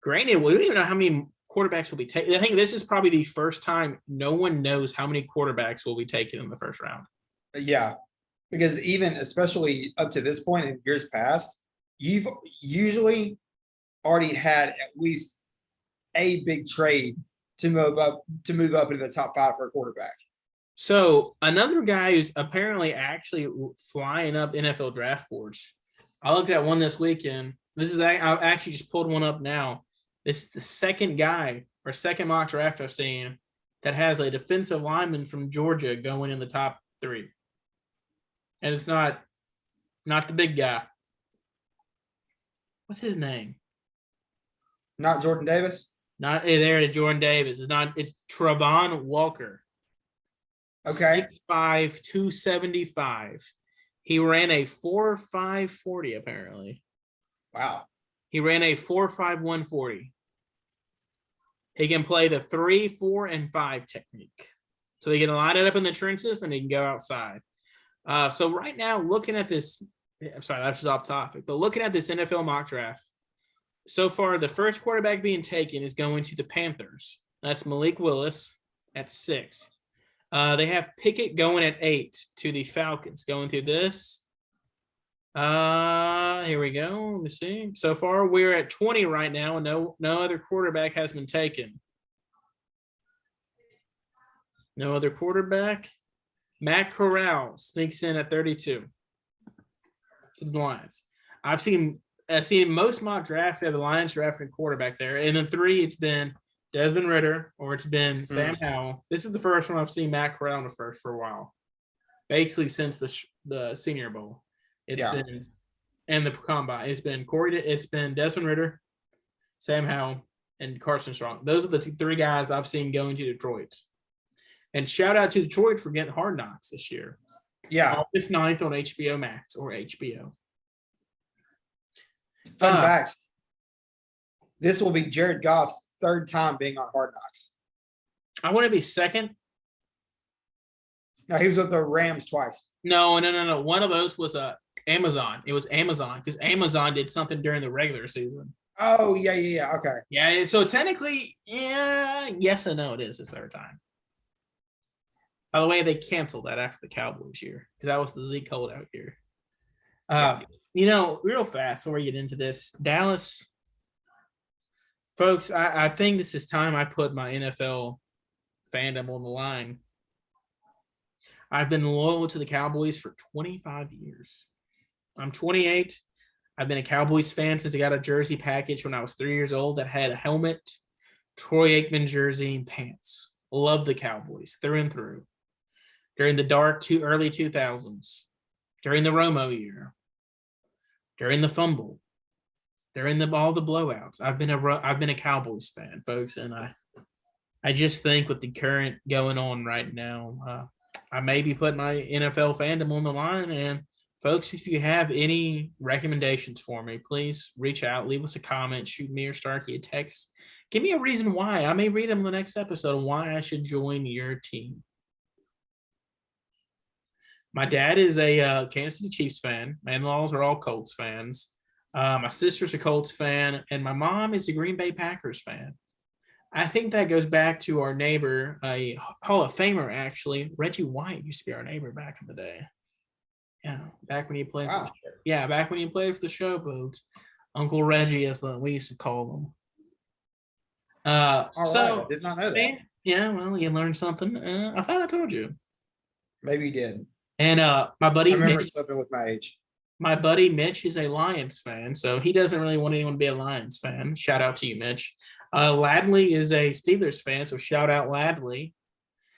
Speaker 1: Granted, we don't even know how many quarterbacks will be taken. I think this is probably the first time no one knows how many quarterbacks will be taken in the first round.
Speaker 2: Yeah, because especially up to this point in years past, you've usually already had at least a big trade to move up into the top 5 for a quarterback.
Speaker 1: So another guy who's apparently actually flying up NFL draft boards. I looked at one this weekend. I actually just pulled one up now. This is the second mock draft I've seen that has a defensive lineman from Georgia going in the top 3. And it's not the big guy. What's his name?
Speaker 2: Not Jordan Davis?
Speaker 1: Not there to Jordan Davis. It's Travon Walker.
Speaker 2: Okay.
Speaker 1: 6'5", 275. He ran a 4.5 40 apparently.
Speaker 2: Wow.
Speaker 1: He ran a 4.5 140. He can play the 3, 4, and 5 technique. So he can line it up in the trenches and he can go outside. So right now, looking at this, I'm sorry, that's just off topic, but looking at this NFL mock draft, so far the first quarterback being taken is going to the Panthers. That's Malik Willis at 6. They have Pickett going at 8 to the Falcons. Going through this. Here we go. Let me see. So far, we're at 20 right now, and no other quarterback has been taken. No other quarterback. Matt Corral sneaks in at 32 to the Lions. I've seen most mock drafts. They have the Lions drafting quarterback there. And then 3, it's been Desmond Ritter or it's been Sam Howell. This is the first one I've seen Matt Corral in the first for a while. Basically since the Senior Bowl. It's been and the combine. It's been Desmond Ritter, Sam Howell, and Carson Strong. Those are the three guys I've seen going to Detroit. And shout out to Detroit for getting Hard Knocks this year.
Speaker 2: Yeah.
Speaker 1: August 9th on HBO Max or HBO.
Speaker 2: Fun fact. This will be Jared Goff's third time being on Hard Knocks.
Speaker 1: I want to be second.
Speaker 2: No, he was with the Rams twice.
Speaker 1: No. One of those was Amazon. It was Amazon because Amazon did something during the regular season.
Speaker 2: Oh, yeah. Okay.
Speaker 1: Yeah, so technically, yes and no, it is his third time. By the way, they canceled that after the Cowboys year because that was the Zeke holdout year. Real fast before we get into this, Dallas, folks, I think this is time I put my NFL fandom on the line. I've been loyal to the Cowboys for 25 years. I'm 28. I've been a Cowboys fan since I got a jersey package when I was 3 years old that had a helmet, Troy Aikman jersey, and pants. Love the Cowboys through and through. During the early 2000s, during the Romo year, during the fumble, during all the blowouts, I've been a Cowboys fan, folks, and I just think with the current going on right now, I may be putting my NFL fandom on the line. And folks, if you have any recommendations for me, please reach out, leave us a comment, shoot me or Starkey a text. Give me a reason why. I may read them in the next episode on why I should join your team. My dad is a Kansas City Chiefs fan. My in-laws are all Colts fans. My sister's a Colts fan, and my mom is a Green Bay Packers fan. I think that goes back to our neighbor, a Hall of Famer, actually. Reggie White used to be our neighbor back in the day. Yeah, back when he played for the show. Yeah, back when he played for the Showboats. Uncle Reggie, as we used to call him.
Speaker 2: All right, I did not know that.
Speaker 1: Yeah, well, you learned something. I thought I told you.
Speaker 2: Maybe you did.
Speaker 1: And my buddy,
Speaker 2: I remember slipping with my age.
Speaker 1: My buddy Mitch is a Lions fan, so he doesn't really want anyone to be a Lions fan. Shout out to you, Mitch. Ladley is a Steelers fan, so shout out Ladley.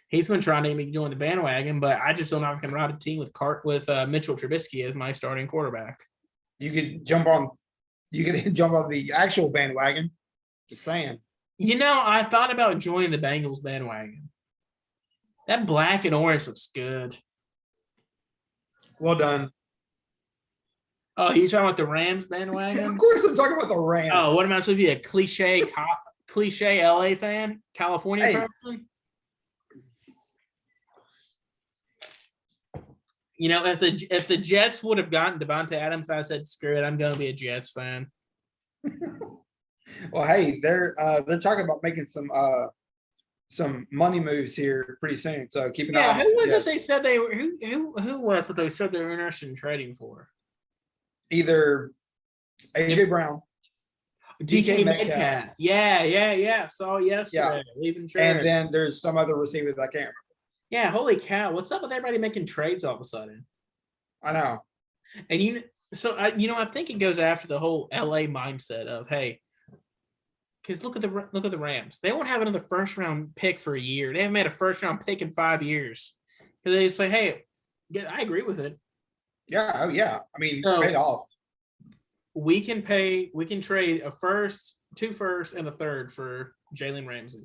Speaker 1: He's been trying to get me to join the bandwagon, but I just don't know if I can ride a team with Mitchell Trubisky as my starting quarterback.
Speaker 2: You could jump on the actual bandwagon. Just saying.
Speaker 1: I thought about joining the Bengals bandwagon. That black and orange looks good.
Speaker 2: Well done.
Speaker 1: Oh, you talking about the Rams bandwagon?
Speaker 2: Of course, I'm talking about the Rams.
Speaker 1: Oh, what am I supposed to be, a cliche LA fan? California person? If the Jets would have gotten Devontae Adams, I said, screw it, I'm going to be a Jets fan.
Speaker 2: Well, hey, they're talking about making some money moves here pretty soon. So keep an eye.
Speaker 1: Yeah, who was it they said they were? Who was it they said they were interested in trading for?
Speaker 2: Either AJ Brown,
Speaker 1: DK Metcalf. Yeah. Saw yesterday.
Speaker 2: Yeah.
Speaker 1: Leaving trade.
Speaker 2: And then there's some other receivers I can't remember.
Speaker 1: Yeah, holy cow! What's up with everybody making trades all of a sudden?
Speaker 2: I know.
Speaker 1: And I think it goes after the whole LA mindset of, hey, because look at the Rams. They won't have another first round pick for a year. They haven't made a first round pick in 5 years. Because they say, hey, I agree with it.
Speaker 2: Yeah. Oh yeah. I mean, paid off.
Speaker 1: We can trade a first, 2 firsts, and a third for Jalen Ramsey.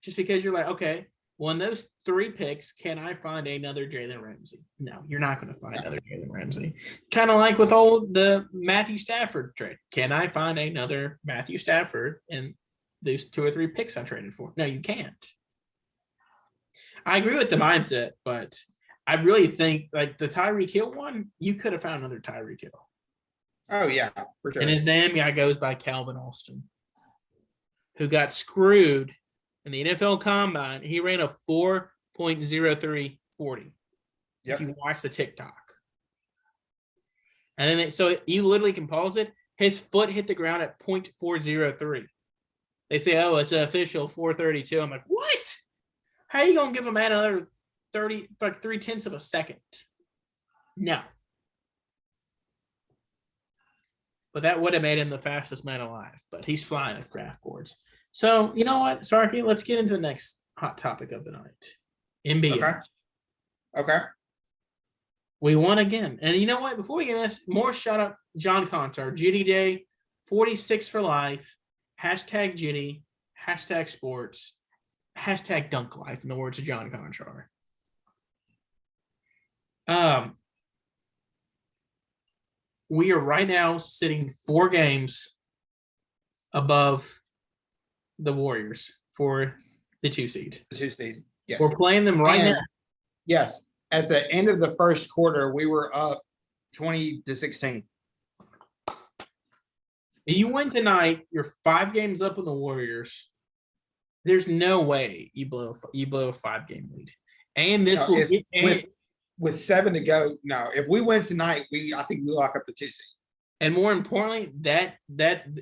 Speaker 1: Just because you're like, okay, well, in those 3 picks, can I find another Jalen Ramsey? No, you're not going to find another Jalen Ramsey. Kind of like with the Matthew Stafford trade. Can I find another Matthew Stafford in those 2 or 3 picks I traded for? No, you can't. I agree with the mindset, but I really think like the Tyreek Hill one, you could have found another Tyreek Hill.
Speaker 2: Oh, yeah, for sure.
Speaker 1: And his name guy goes by Calvin Austin, who got screwed in the NFL Combine. He ran a 4.03 40. If you watch the TikTok. And then so you literally can pause it. His foot hit the ground at 0.403. They say, oh, it's an official 432. I'm like, what? How are you going to give a man another 0.3 of a second? No. but that would have made him the fastest man alive. But he's flying at draft boards. So you know what, Sarky? Let's get into the next hot topic of the night. NBA.
Speaker 2: Okay. Okay.
Speaker 1: We won again. And you know what? Before we get this, more shout out John Contar, GDJ, 46 for life, hashtag Giddy, hashtag sports, hashtag dunk life, in the words of John Contar. We are right now sitting 4 games above the Warriors for the 2 seed.
Speaker 2: The 2 seed. Yes.
Speaker 1: We're playing them right now.
Speaker 2: Yes. At the end of the first quarter, we were up 20-16.
Speaker 1: You win tonight, you're 5 games up on the Warriors. There's no way you blow a 5-game lead. And this will
Speaker 2: with 7 to go. No, if we win tonight, I think we lock up the 2 seed.
Speaker 1: And more importantly, that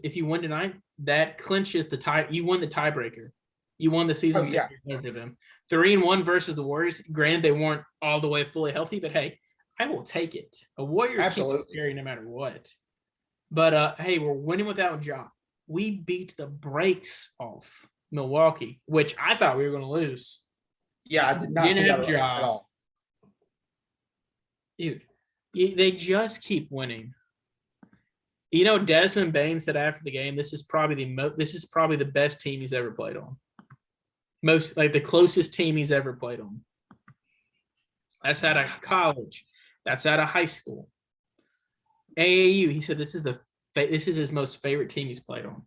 Speaker 1: if you win tonight, that clinches the tie. You won the tiebreaker. You won the season series over them. 3-1 versus the Warriors. Granted, they weren't all the way fully healthy, but hey, I will take it. A Warriors team is scary no matter what. But hey, we're winning without Ja. We beat the brakes off Milwaukee, which I thought we were going to lose.
Speaker 2: Yeah, I did not see that at all.
Speaker 1: Dude, they just keep winning. You know, Desmond Bain said after the game, this is probably the best team he's ever played on. The closest team he's ever played on. That's out of college. That's out of high school. AAU, he said this is his most favorite team he's played on.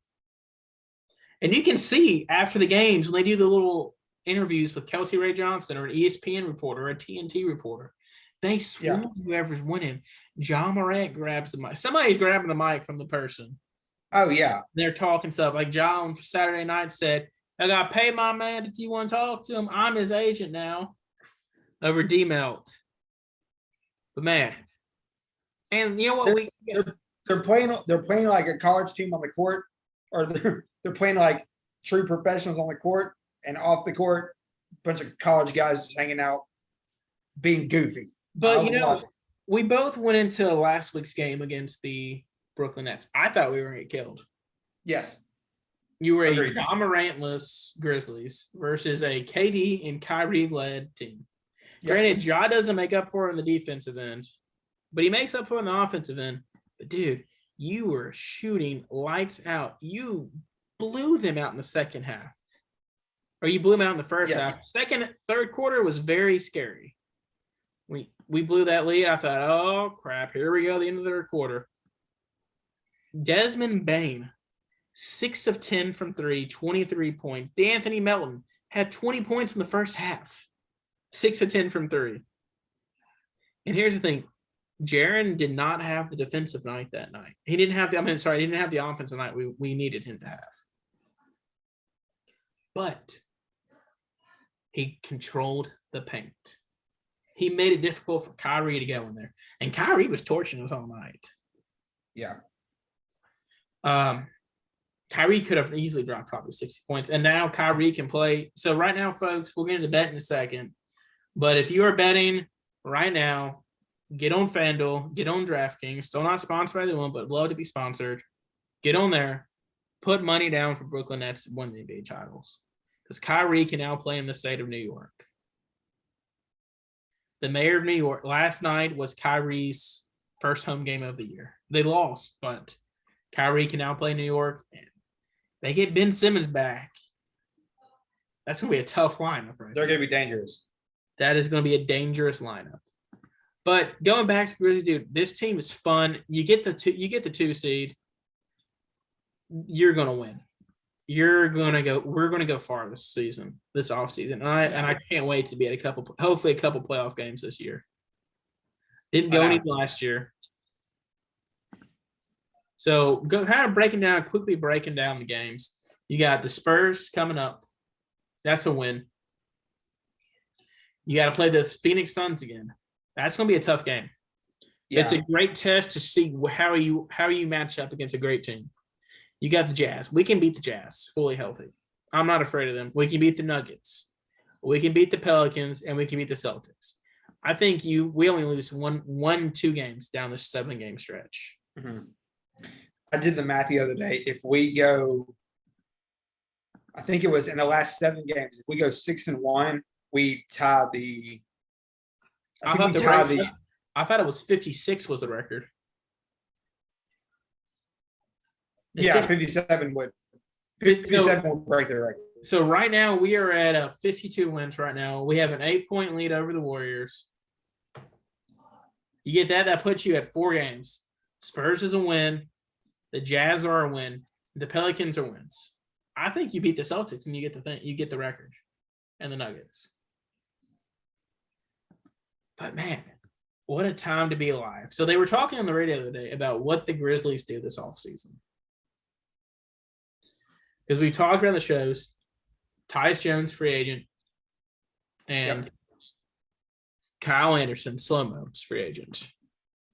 Speaker 1: And you can see after the games when they do the little interviews with Kelsey Ray Johnson or an ESPN reporter or a TNT reporter, they swear whoever's winning. John Morant grabs the mic. Somebody's grabbing the mic from the person.
Speaker 2: Oh, yeah.
Speaker 1: They're talking stuff. Like John Saturday night said, I got to pay my man. Did you want to talk to him? I'm his agent now. Over D-Melt. But man. And you know what?
Speaker 2: They're playing like a college team on the court, or they're playing like true professionals on the court, and off the court, a bunch of college guys just hanging out, being goofy.
Speaker 1: But we both went into last week's game against the Brooklyn Nets. I thought we were going to get killed.
Speaker 2: Yes.
Speaker 1: You were a John Morant-less Grizzlies versus a KD and Kyrie-led team. Granted, Ja doesn't make up for it on the defensive end, but he makes up for it on the offensive end. But, dude, you were shooting lights out. You blew them out in the second half. Or you blew them out in the first half. Third quarter was very scary. We blew that lead. I thought, oh, crap, here we go, the end of the third quarter. Desmond Bain, 6 of 10 from 3, 23 points. D'Anthony Melton had 20 points in the first half, 6 of 10 from 3. And here's the thing. Jaren did not have the defensive night that night. He didn't have the offensive night we needed him to have. But he controlled the paint. He made it difficult for Kyrie to go in there. And Kyrie was torching us all night.
Speaker 2: Yeah.
Speaker 1: Kyrie could have easily dropped probably 60 points. And now Kyrie can play. So right now, folks, we'll get into bet in a second. But if you are betting right now, get on FanDuel, get on DraftKings. Still not sponsored by anyone, but love to be sponsored. Get on there. Put money down for Brooklyn Nets to win the NBA titles. Because Kyrie can now play in the state of New York. The mayor of New York last night was Kyrie's first home game of the year. They lost, but Kyrie can now play in New York. And they get Ben Simmons back. That's going to be a tough lineup, right?
Speaker 2: They're going to be dangerous.
Speaker 1: That is going to be a dangerous lineup. But going back to Grizzlies, dude, this team is fun. You get the 2 seed. You're going to win. We're going to go far this season, this offseason. And I can't wait to be at hopefully a couple playoff games this year. Didn't go any last year. So kind of quickly breaking down the games. You got the Spurs coming up. That's a win. You got to play the Phoenix Suns again. That's going to be a tough game. Yeah. It's a great test to see how you match up against a great team. You got the Jazz. We can beat the Jazz fully healthy. I'm not afraid of them. We can beat the Nuggets. We can beat the Pelicans, and we can beat the Celtics. I think we only lose 2 games down this 7-game stretch.
Speaker 2: Mm-hmm. I did the math the other day. If we go, I think it was in the last 7 games. If we go 6-1, we tie the. I think we tie the.
Speaker 1: I thought it was 56 was the record.
Speaker 2: Yeah, 57 would. 57 would break the record.
Speaker 1: So right now we are at 52 wins right now. We have an 8-point lead over the Warriors. You get that, that puts you at 4 games. Spurs is a win. The Jazz are a win. The Pelicans are wins. I think you beat the Celtics and you get the thing. You get the record and the Nuggets. But man, what a time to be alive. So they were talking on the radio the other day about what the Grizzlies do this offseason. Because we talked about the shows, Tyus Jones, free agent, and Kyle Anderson, slow-mo's free agent.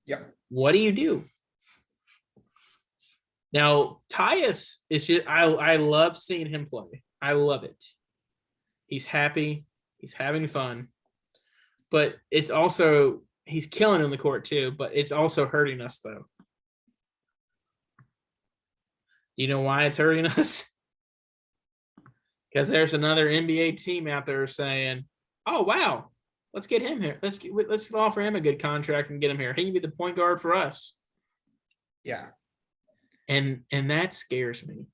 Speaker 2: Yep.
Speaker 1: What do you do? Now, Tyus is just, I love seeing him play. I love it. He's happy. He's having fun. But it's also, he's killing on the court too, but it's also hurting us though. You know why it's hurting us? Because there's another NBA team out there saying, oh, wow, let's get him here. Let's offer him a good contract and get him here. He can be the point guard for us.
Speaker 2: Yeah.
Speaker 1: And that scares me.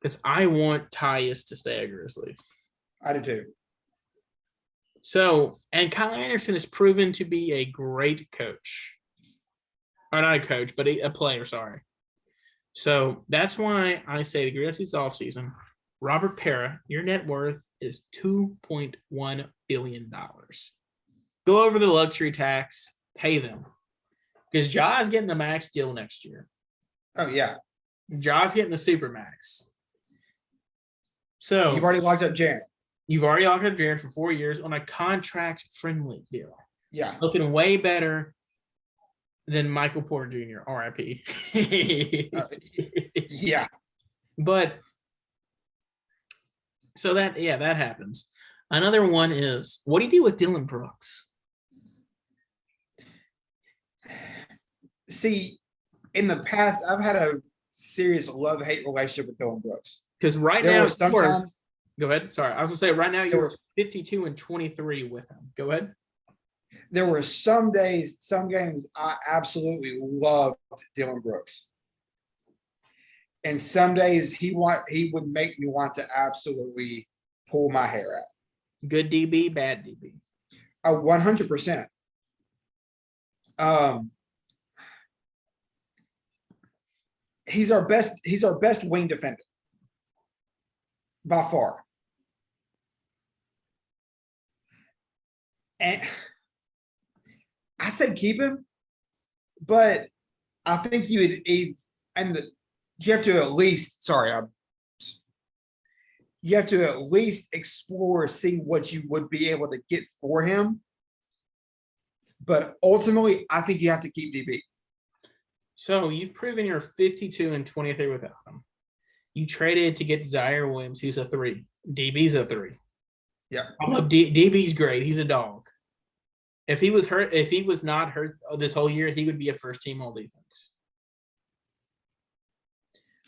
Speaker 1: Because I want Tyus to stay a Grizzly.
Speaker 2: I do too.
Speaker 1: So, and Kyle Anderson has proven to be a great coach. Or not a coach, but a player, sorry. So that's why I say the Grizzlies offseason, Robert Parra, your net worth is $2.1 billion. Go over the luxury tax, pay them. Because Ja's getting the max deal next year.
Speaker 2: Oh, yeah.
Speaker 1: Ja's getting the super max. So
Speaker 2: you've already locked up Jaren.
Speaker 1: You've already locked up Jaren for 4 years on a contract-friendly deal.
Speaker 2: Yeah.
Speaker 1: Looking way better than Michael Porter Jr., RIP.
Speaker 2: Yeah.
Speaker 1: But so that happens. Another one is, what do you do with Dylan Brooks?
Speaker 2: See, in the past, I've had a serious love-hate relationship with Dylan Brooks.
Speaker 1: Because right now, sometimes. Go ahead. Sorry, I was going to say right now you're 52-23 with him. Go ahead.
Speaker 2: There were some days, some games I absolutely loved Dylan Brooks. And some days he would make me want to absolutely pull my hair out.
Speaker 1: Good DB, bad DB.
Speaker 2: 100%. He's our best wing defender by far. And I say keep him, but I think you have to at least you have to at least explore, see what you would be able to get for him. But ultimately, I think you have to keep DB.
Speaker 1: So you've proven you're 52-23 without him. You traded to get Zaire Williams, who's a 3. DB's a 3.
Speaker 2: Yeah.
Speaker 1: I love DB's great. He's a dog. If he was not hurt this whole year, he would be a first-team all defense.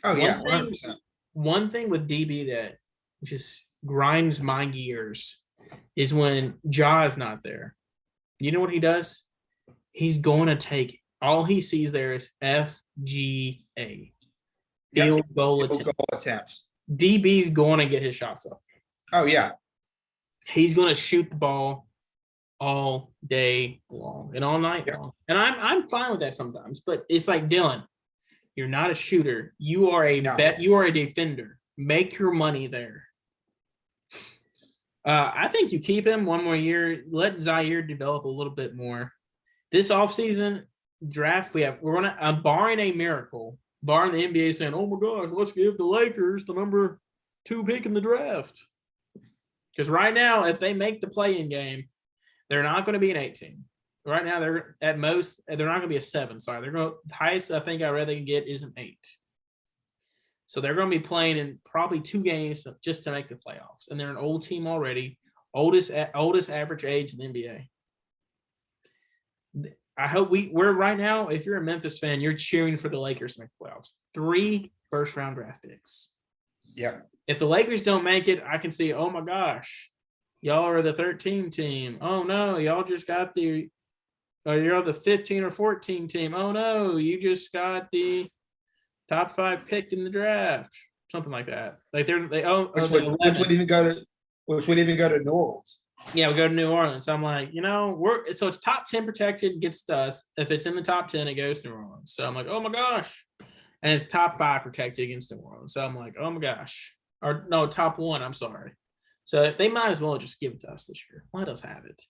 Speaker 2: Oh, yeah, 100%.
Speaker 1: One thing with DB that just grinds my gears is when Ja is not there. You know what he does? He's going to take all he sees there is FGA. Field goal
Speaker 2: attempts.
Speaker 1: DB's going to get his shots up.
Speaker 2: Oh, yeah.
Speaker 1: He's going to shoot the ball all day long and all night long. And I'm fine with that sometimes, but it's like, Dylan, you're not a shooter. You are you are a defender. Make your money there. I think you keep him one more year. Let Zaire develop a little bit more. This offseason draft, we're gonna barring a miracle, barring the NBA saying, "Oh my gosh, let's give the Lakers the number 2 pick in the draft." Because right now, if they make the play-in game, they're not going to be an 18. Right now, they're at most, they're not going to be a 7. Sorry, they're going. The highest I think I read they can get is an 8. So they're going to be playing in probably 2 games just to make the playoffs, and they're an old team already, oldest average age in the NBA. I hope we're right now. If you're a Memphis fan, you're cheering for the Lakers to make the playoffs. 3 first-round draft picks.
Speaker 2: Yep.
Speaker 1: If the Lakers don't make it, I can see, oh my gosh, y'all are the 13 team. Oh no, y'all just got you're the 15 or 14 team. Oh no, you just got the top 5 pick in the draft. Something like that. Like
Speaker 2: Which would even go to New Orleans.
Speaker 1: Yeah, we go to New Orleans. So I'm like, so it's top 10 protected gets to us. If it's in the top 10, it goes to New Orleans. So I'm like, oh my gosh. And it's top 5 protected against New Orleans. So I'm like, oh my gosh. Or no, top 1, I'm sorry. So they might as well just give it to us this year. Let us have it.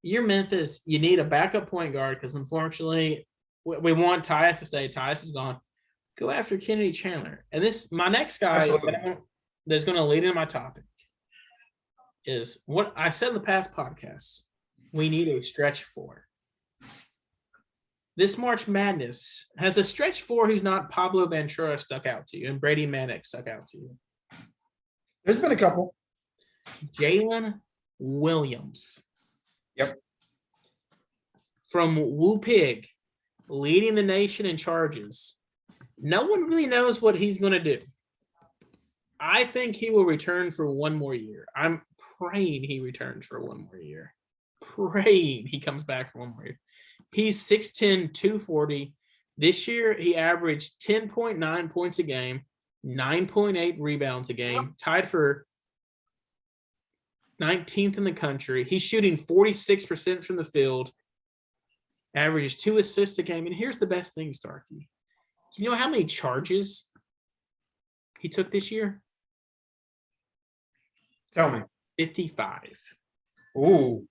Speaker 1: You're Memphis. You need a backup point guard because unfortunately we want Tyus to stay. Tyus is gone. Go after Kennedy Chandler. And my next guy that's going to lead in my topic is what I said in the past podcasts. We need a stretch 4. This March Madness has a stretch 4 who's not Pablo Ventura stuck out to you and Brady Manick stuck out to you.
Speaker 2: There's been a couple.
Speaker 1: Jalen Williams.
Speaker 2: Yep.
Speaker 1: From Woo Pig, leading the nation in charges. No one really knows what he's going to do. I think he will return for one more year. I'm praying he returns for one more year. Praying he comes back for one more year. He's 6'10", 240. This year, he averaged 10.9 points a game, 9.8 rebounds a game, tied for 19th in the country. He's shooting 46% from the field, averages 2 assists a game. And here's the best thing, Starkey. Do you know how many charges he took this year?
Speaker 2: Tell me.
Speaker 1: 55.
Speaker 2: Ooh.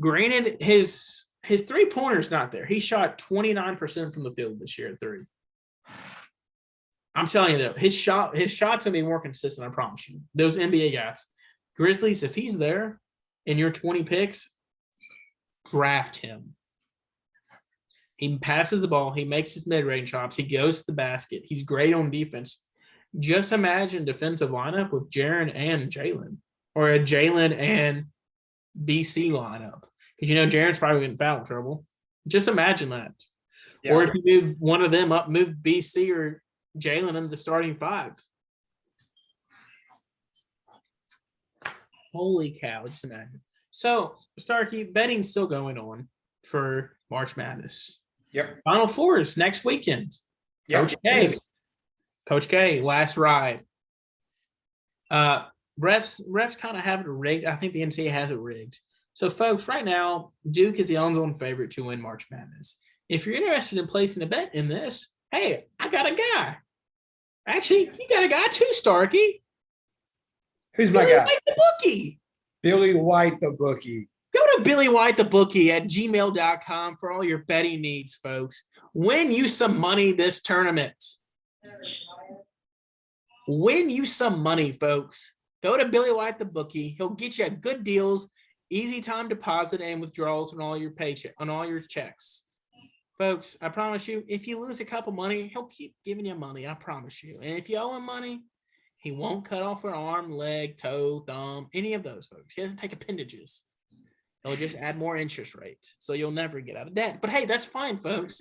Speaker 1: Granted, his 3-pointer's not there. He shot 29% from the field this year at 3. I'm telling you though, his shot's gonna be more consistent, I promise you. Those NBA guys. Grizzlies, if he's there in your 20 picks, draft him. He passes the ball, he makes his mid-range shots, he goes to the basket, he's great on defense. Just imagine defensive lineup with Jaren and Jalen, or a Jalen and BC lineup. Because Jaren's probably in foul trouble. Just imagine that. Yeah. Or if you move one of them up, move BC or Jalen into the starting 5. Holy cow, just imagine. So, Starkey, betting's still going on for March Madness.
Speaker 2: Yep.
Speaker 1: Final Fours next weekend.
Speaker 2: Yep.
Speaker 1: Coach K, last ride. Refs kind of have it rigged. I think the NCAA has it rigged. So, folks, right now, Duke is the odds-on favorite to win March Madness. If you're interested in placing a bet in this, hey, I got a guy. Actually, you got a guy too, Starkey.
Speaker 2: Who's my guy?
Speaker 1: White the bookie.
Speaker 2: Billy White the bookie.
Speaker 1: Go to Billy White the bookie at gmail.com for all your betting needs, folks. Win you some money this tournament. Win you some money, folks. Go to Billy White the bookie. He'll get you good deals, easy time deposit and withdrawals on all your paycheck, on all your checks. Folks, I promise you, if you lose a couple money, he'll keep giving you money. I promise you. And if you owe him money, he won't cut off an arm, leg, toe, thumb, any of those, folks. He doesn't take appendages. He'll just add more interest rate. So you'll never get out of debt. But hey, that's fine, folks.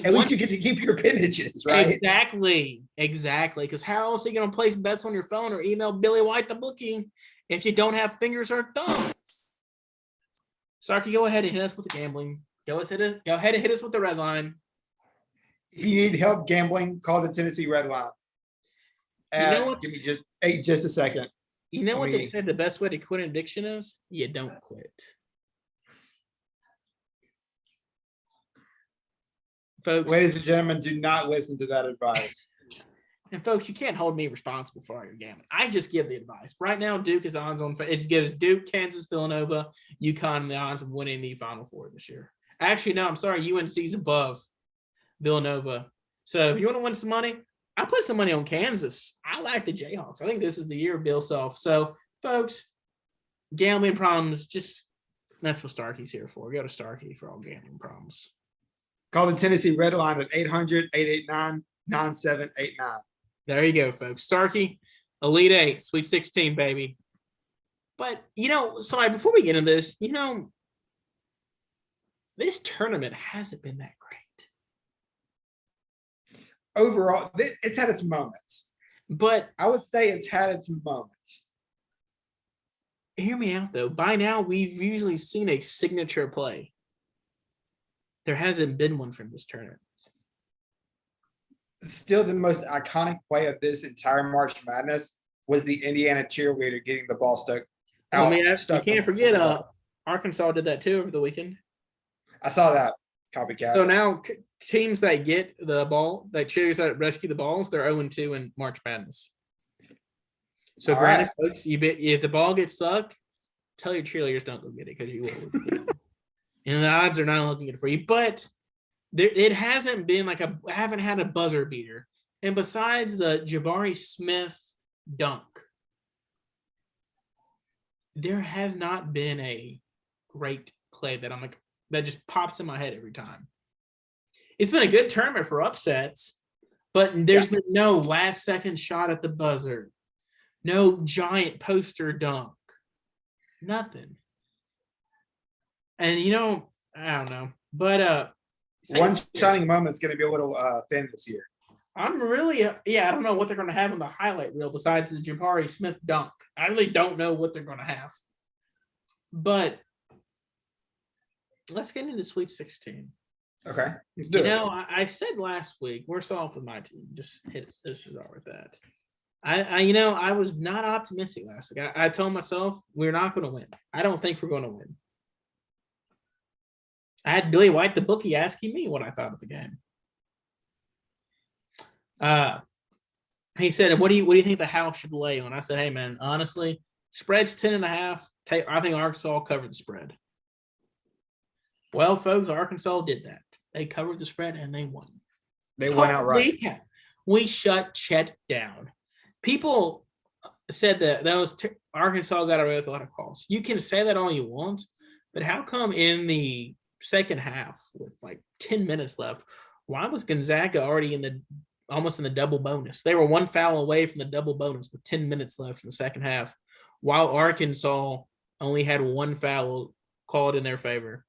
Speaker 2: At least you get to keep your appendages, right?
Speaker 1: Exactly. Because how else are you going to place bets on your phone or email Billy White the bookie if you don't have fingers or thumbs? Starkey, go ahead and hit us with the gambling. Go ahead and hit us with the red line.
Speaker 2: If you need help gambling, call the Tennessee Red Line. Give me just a second.
Speaker 1: You know what they said the best way to quit an addiction is? You don't quit. Folks,
Speaker 2: ladies and gentlemen, do not listen to that advice.
Speaker 1: And folks, you can't hold me responsible for all your gambling. I just give the advice. Right now, Duke is odds on. It gives Duke, Kansas, Villanova, UConn the odds of winning the Final Four this year. Actually, no, I'm sorry. UNC's above Villanova. So if you want to win some money, I put some money on Kansas. I like the Jayhawks. I think this is the year of Bill Self. So, folks, gambling problems, that's what Starkey's here for. Go to Starkey for all gambling problems.
Speaker 2: Call the Tennessee Red Line at 800-889-9789.
Speaker 1: There you go, folks. Starkey, Elite 8, Sweet 16, baby. But, somebody, before we get into this, this tournament hasn't been that great.
Speaker 2: Overall, it's had its moments.
Speaker 1: But
Speaker 2: I would say it's had its moments.
Speaker 1: hear me out, though. By now, we've usually seen a signature play. There hasn't been one from this tournament.
Speaker 2: Still, the most iconic play of this entire March Madness was the Indiana cheerleader getting the ball stuck out.
Speaker 1: You can't forget, Arkansas did that too over the weekend.
Speaker 2: I saw that. Copycat.
Speaker 1: So now teams that get the ball, like cheerleaders that rescue the balls, they're 0-2 in March Madness. So
Speaker 2: All
Speaker 1: granted,
Speaker 2: right.
Speaker 1: folks, if the ball gets stuck, tell your cheerleaders don't go get it because you will. And the odds are not looking good for you. But it hasn't been like I haven't had a buzzer beater. And besides the Jabari Smith dunk, there has not been a great play that I'm like that just pops in my head every time. It's been a good tournament for upsets, but there's been no last second shot at the buzzer, no giant poster dunk, nothing. And I don't know, but
Speaker 2: one shining moment is going to be a little thin this year.
Speaker 1: I'm really, I don't know what they're going to have on the highlight reel besides the Jabari Smith dunk. I really don't know what they're going to have. But let's get into Sweet 16.
Speaker 2: Okay. Let's do it.
Speaker 1: I said last week, we're soft with my team. Just hit disregard with that. I was not optimistic last week. I told myself we're not going to win. I don't think we're going to win. I had Billy White, the bookie, asking me what I thought of the game. He said, what do you think the house should lay on? I said, hey man, honestly, spread's 10.5. I think Arkansas covered the spread. Well, folks, Arkansas did that. They covered the spread and they won.
Speaker 2: They won outright.
Speaker 1: We shut Chet down. People said that was Arkansas got away with a lot of calls. You can say that all you want, but how come in the second half with like 10 minutes left, why was Gonzaga already almost in the double bonus? They were one foul away from the double bonus with 10 minutes left in the second half, while Arkansas only had one foul called in their favor.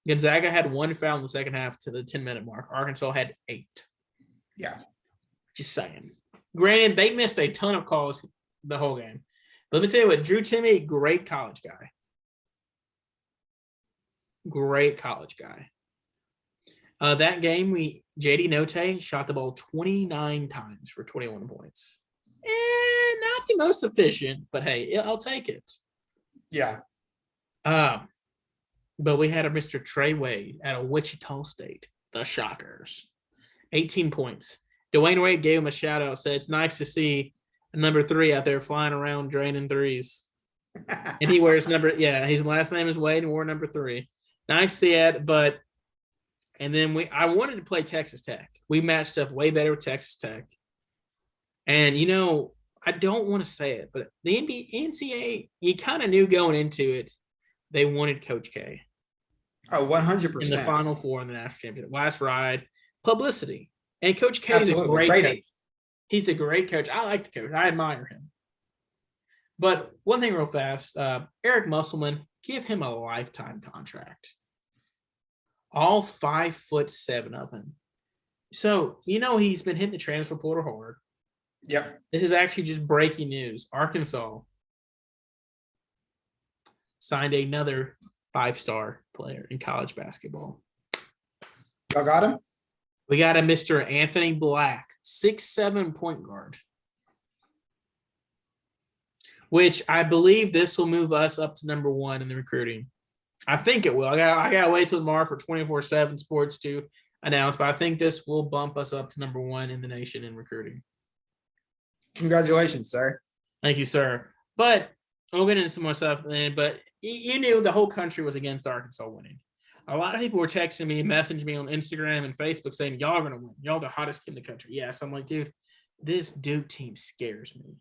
Speaker 1: Gonzaga had one foul in the second half to the 10-minute mark. Arkansas had 8.
Speaker 2: Yeah.
Speaker 1: Just saying. Granted, they missed a ton of calls the whole game. Let me tell you what, Drew Timme, great college guy. Great college guy. That game, JD Notae shot the ball 29 times for 21 points. Not the most efficient, but hey, I'll take it.
Speaker 2: Yeah.
Speaker 1: But we had a Mr. Trey Wade out of Wichita State, the Shockers. 18 points. Dwayne Wade gave him a shout out, said it's nice to see a number 3 out there flying around draining threes. And he wears his last name is Wade and wore number 3. Nice to see it, and then I wanted to play Texas Tech. We matched up way better with Texas Tech. And, I don't want to say it, but the NCAA, you kind of knew going into it, they wanted Coach K.
Speaker 2: Oh, 100%.
Speaker 1: In the Final Four in the national championship. Last ride, publicity. And Coach K is a great coach. He's a great coach. I like the coach. I admire him. But one thing real fast, Eric Musselman, give him a lifetime contract. All 5'7" of him. So, he's been hitting the transfer portal hard.
Speaker 2: Yep.
Speaker 1: This is actually just breaking news. Arkansas signed another 5-star player in college basketball.
Speaker 2: Y'all got him?
Speaker 1: We got a Mr. Anthony Black, 6'7" point guard. Which I believe this will move us up to number 1 in the recruiting. I think it will. I got to wait till tomorrow for 24/7 Sports to announce, but I think this will bump us up to number 1 in the nation in recruiting.
Speaker 2: Congratulations, sir.
Speaker 1: Thank you, sir. But we'll get into some more stuff then. But you knew the whole country was against Arkansas winning. A lot of people were texting me, messaging me on Instagram and Facebook saying, y'all are going to win. Y'all the hottest team in the country. Yes. I'm like, dude, this Duke team scares me.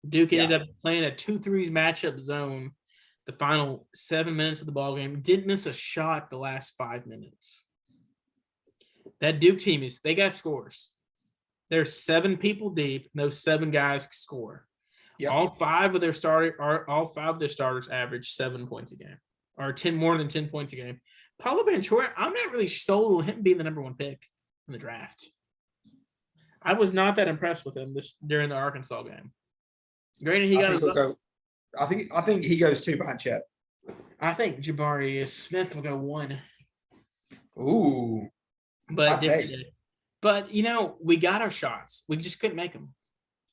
Speaker 1: Duke ended up playing a 2-3 matchup zone the final 7 minutes of the ball game. Didn't miss a shot the last 5 minutes. That Duke team they got scores. They're 7 people deep. And those 7 guys score. Yep. All 5 of their starters average 7 points a game, or more than 10 points a game. Paulo Banchero, I'm not really sold on him being the number 1 pick in the draft. I was not that impressed with him during the Arkansas game. Granted, he got.
Speaker 2: I think he goes 2 behind Chet.
Speaker 1: I think Jabari Smith will go 1.
Speaker 2: Ooh,
Speaker 1: but we got our shots. We just couldn't make them.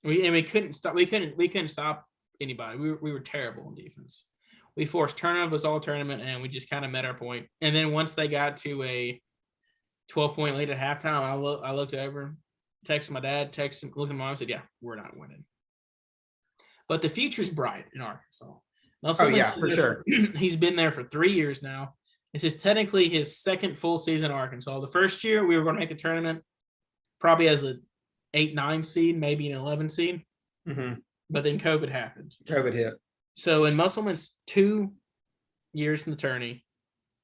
Speaker 1: We couldn't stop. We couldn't stop anybody. We were terrible in defense. We forced turnovers all tournament, and we just kind of met our point. And then once they got to a 12-point lead at halftime, I looked over, texted my dad, looked at my mom, and said, "Yeah, we're not winning." But the future's bright in Arkansas.
Speaker 2: For sure.
Speaker 1: He's been there for 3 years now. This is technically his 2nd full season in Arkansas. The first year we were going to make the tournament probably as an 8-9 seed, maybe an 11 seed.
Speaker 2: Mm-hmm.
Speaker 1: But then COVID happened.
Speaker 2: COVID hit.
Speaker 1: So in Musselman's 2 years in the tourney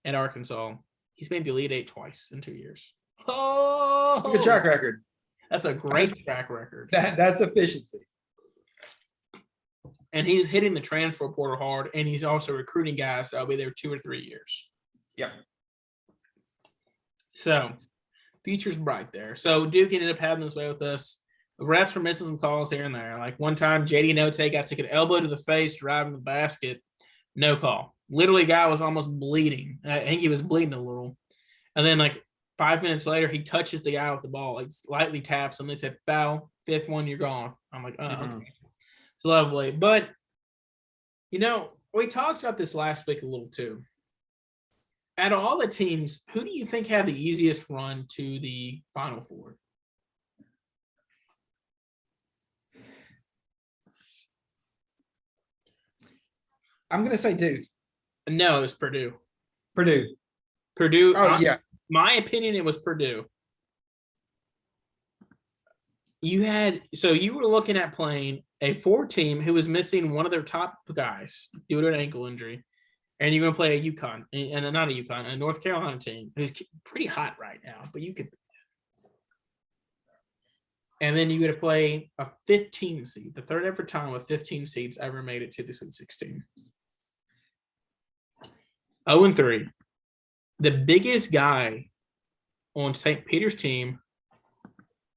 Speaker 1: at Arkansas, he's made the Elite 8 twice in 2 years.
Speaker 2: Oh, good track record.
Speaker 1: That's a great track record.
Speaker 2: That's efficiency.
Speaker 1: And he's hitting the transfer portal hard, and he's also recruiting guys that'll be there 2 or 3 years.
Speaker 2: Yep.
Speaker 1: So, future's bright there. So, Duke ended up having this way with us. The refs were missing some calls here and there. Like one time, JD Note got took an elbow to the face driving the basket. No call. Literally, guy was almost bleeding. I think he was bleeding a little. And then, 5 minutes later, he touches the guy with the ball, lightly taps him. They said, foul, 5th one, you're gone. I'm like, oh, okay. It's lovely. But, we talked about this last week a little too. Out of all the teams, who do you think had the easiest run to the Final Four?
Speaker 2: I'm going to say Duke.
Speaker 1: No, it was Purdue.
Speaker 2: Purdue.
Speaker 1: Oh, yeah. My opinion, it was Purdue. You were looking at playing a 4 team who was missing one of their top guys due to an ankle injury. And you're going to play a North Carolina team who's pretty hot right now, but you could. And then you got to play a 15 seed, the third ever time with 15 seeds ever made it to the Sweet 16. 0-3. The biggest guy on St. Peter's team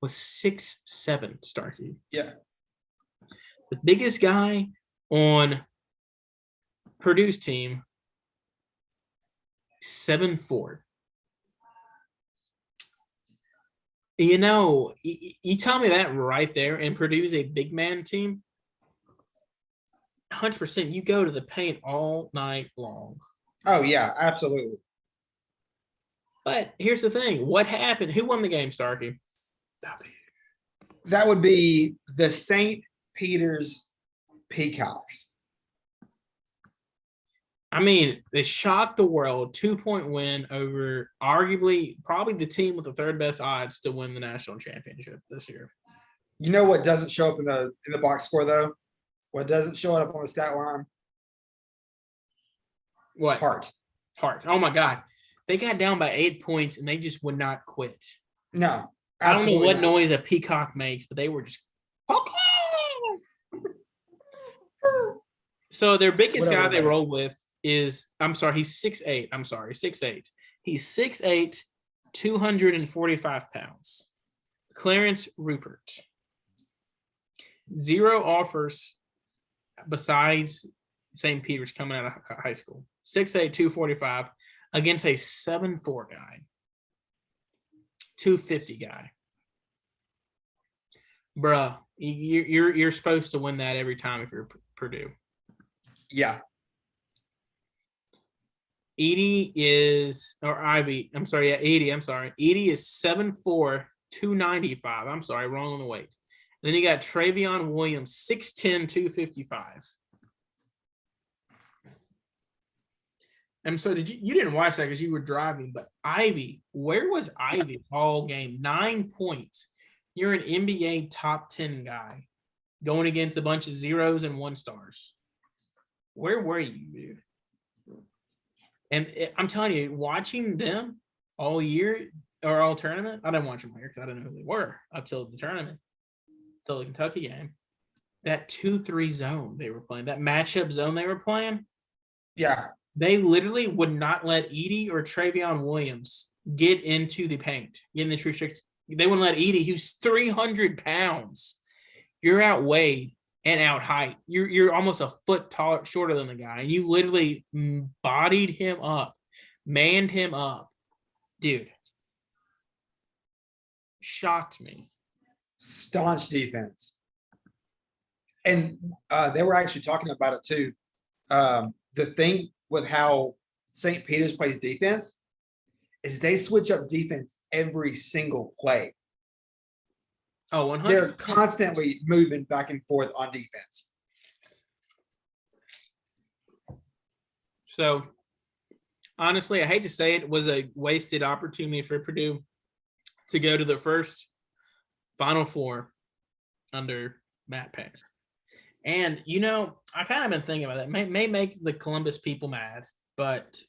Speaker 1: was 6'7", Starkey.
Speaker 2: Yeah.
Speaker 1: The biggest guy on Purdue's team, 7'4". You tell me that right there, and Purdue's a big man team. 100%, you go to the paint all night long.
Speaker 2: Oh, yeah, absolutely.
Speaker 1: But here's the thing. What happened? Who won the game, Starkey?
Speaker 2: That would be the St. Peter's Peacocks.
Speaker 1: I mean, they shocked the world. 2-point win over probably the team with the 3rd best odds to win the national championship this year.
Speaker 2: You know what doesn't show up in the box score though? What doesn't show up on the stat line?
Speaker 1: What?
Speaker 2: Heart.
Speaker 1: Oh my God. They got down by 8 points and they just would not quit.
Speaker 2: No.
Speaker 1: I don't know what noise a peacock makes, but they were just. So their biggest guy they rolled with is, he's 6'8". 6'8". He's 6'8", 245 pounds. Clarence Rupert. 0 offers besides St. Peter's coming out of high school. 6'8", 245 against a 7'4" guy. 250 guy. Bruh, you're supposed to win that every time if you're Purdue.
Speaker 2: Yeah.
Speaker 1: Edie is 7'4", 295. I'm sorry, wrong on the weight. And then you got Travion Williams, 6'10", 255. And so you didn't watch that because you were driving, but Ivy, where was Ivy all game? 9 points. You're an NBA top 10 guy going against a bunch of 0s and 1 stars. Where were you, dude? And I'm telling you, watching them all year or all tournament, I didn't watch them here because I didn't know who they were up till the tournament, till the Kentucky game. That 2-3 zone they were playing, that matchup zone they were playing.
Speaker 2: Yeah.
Speaker 1: They literally would not let Edie or Travion Williams get into the paint, get in the restriction. They wouldn't let Edie, who's 300 pounds. You're outweighed and out height. You're almost a foot taller, shorter than the guy. You literally bodied him up, manned him up, dude. Shocked me.
Speaker 2: Staunch defense. And they were actually talking about it too. The thing with how St. Peter's plays defense is they switch up defense every single play.
Speaker 1: Oh, 100%.
Speaker 2: They're constantly moving back and forth on defense.
Speaker 1: So, honestly, I hate to say it was a wasted opportunity for Purdue to go to the first Final Four under Matt Painter. And, you know, I kind of been thinking about that. May make the Columbus people mad, but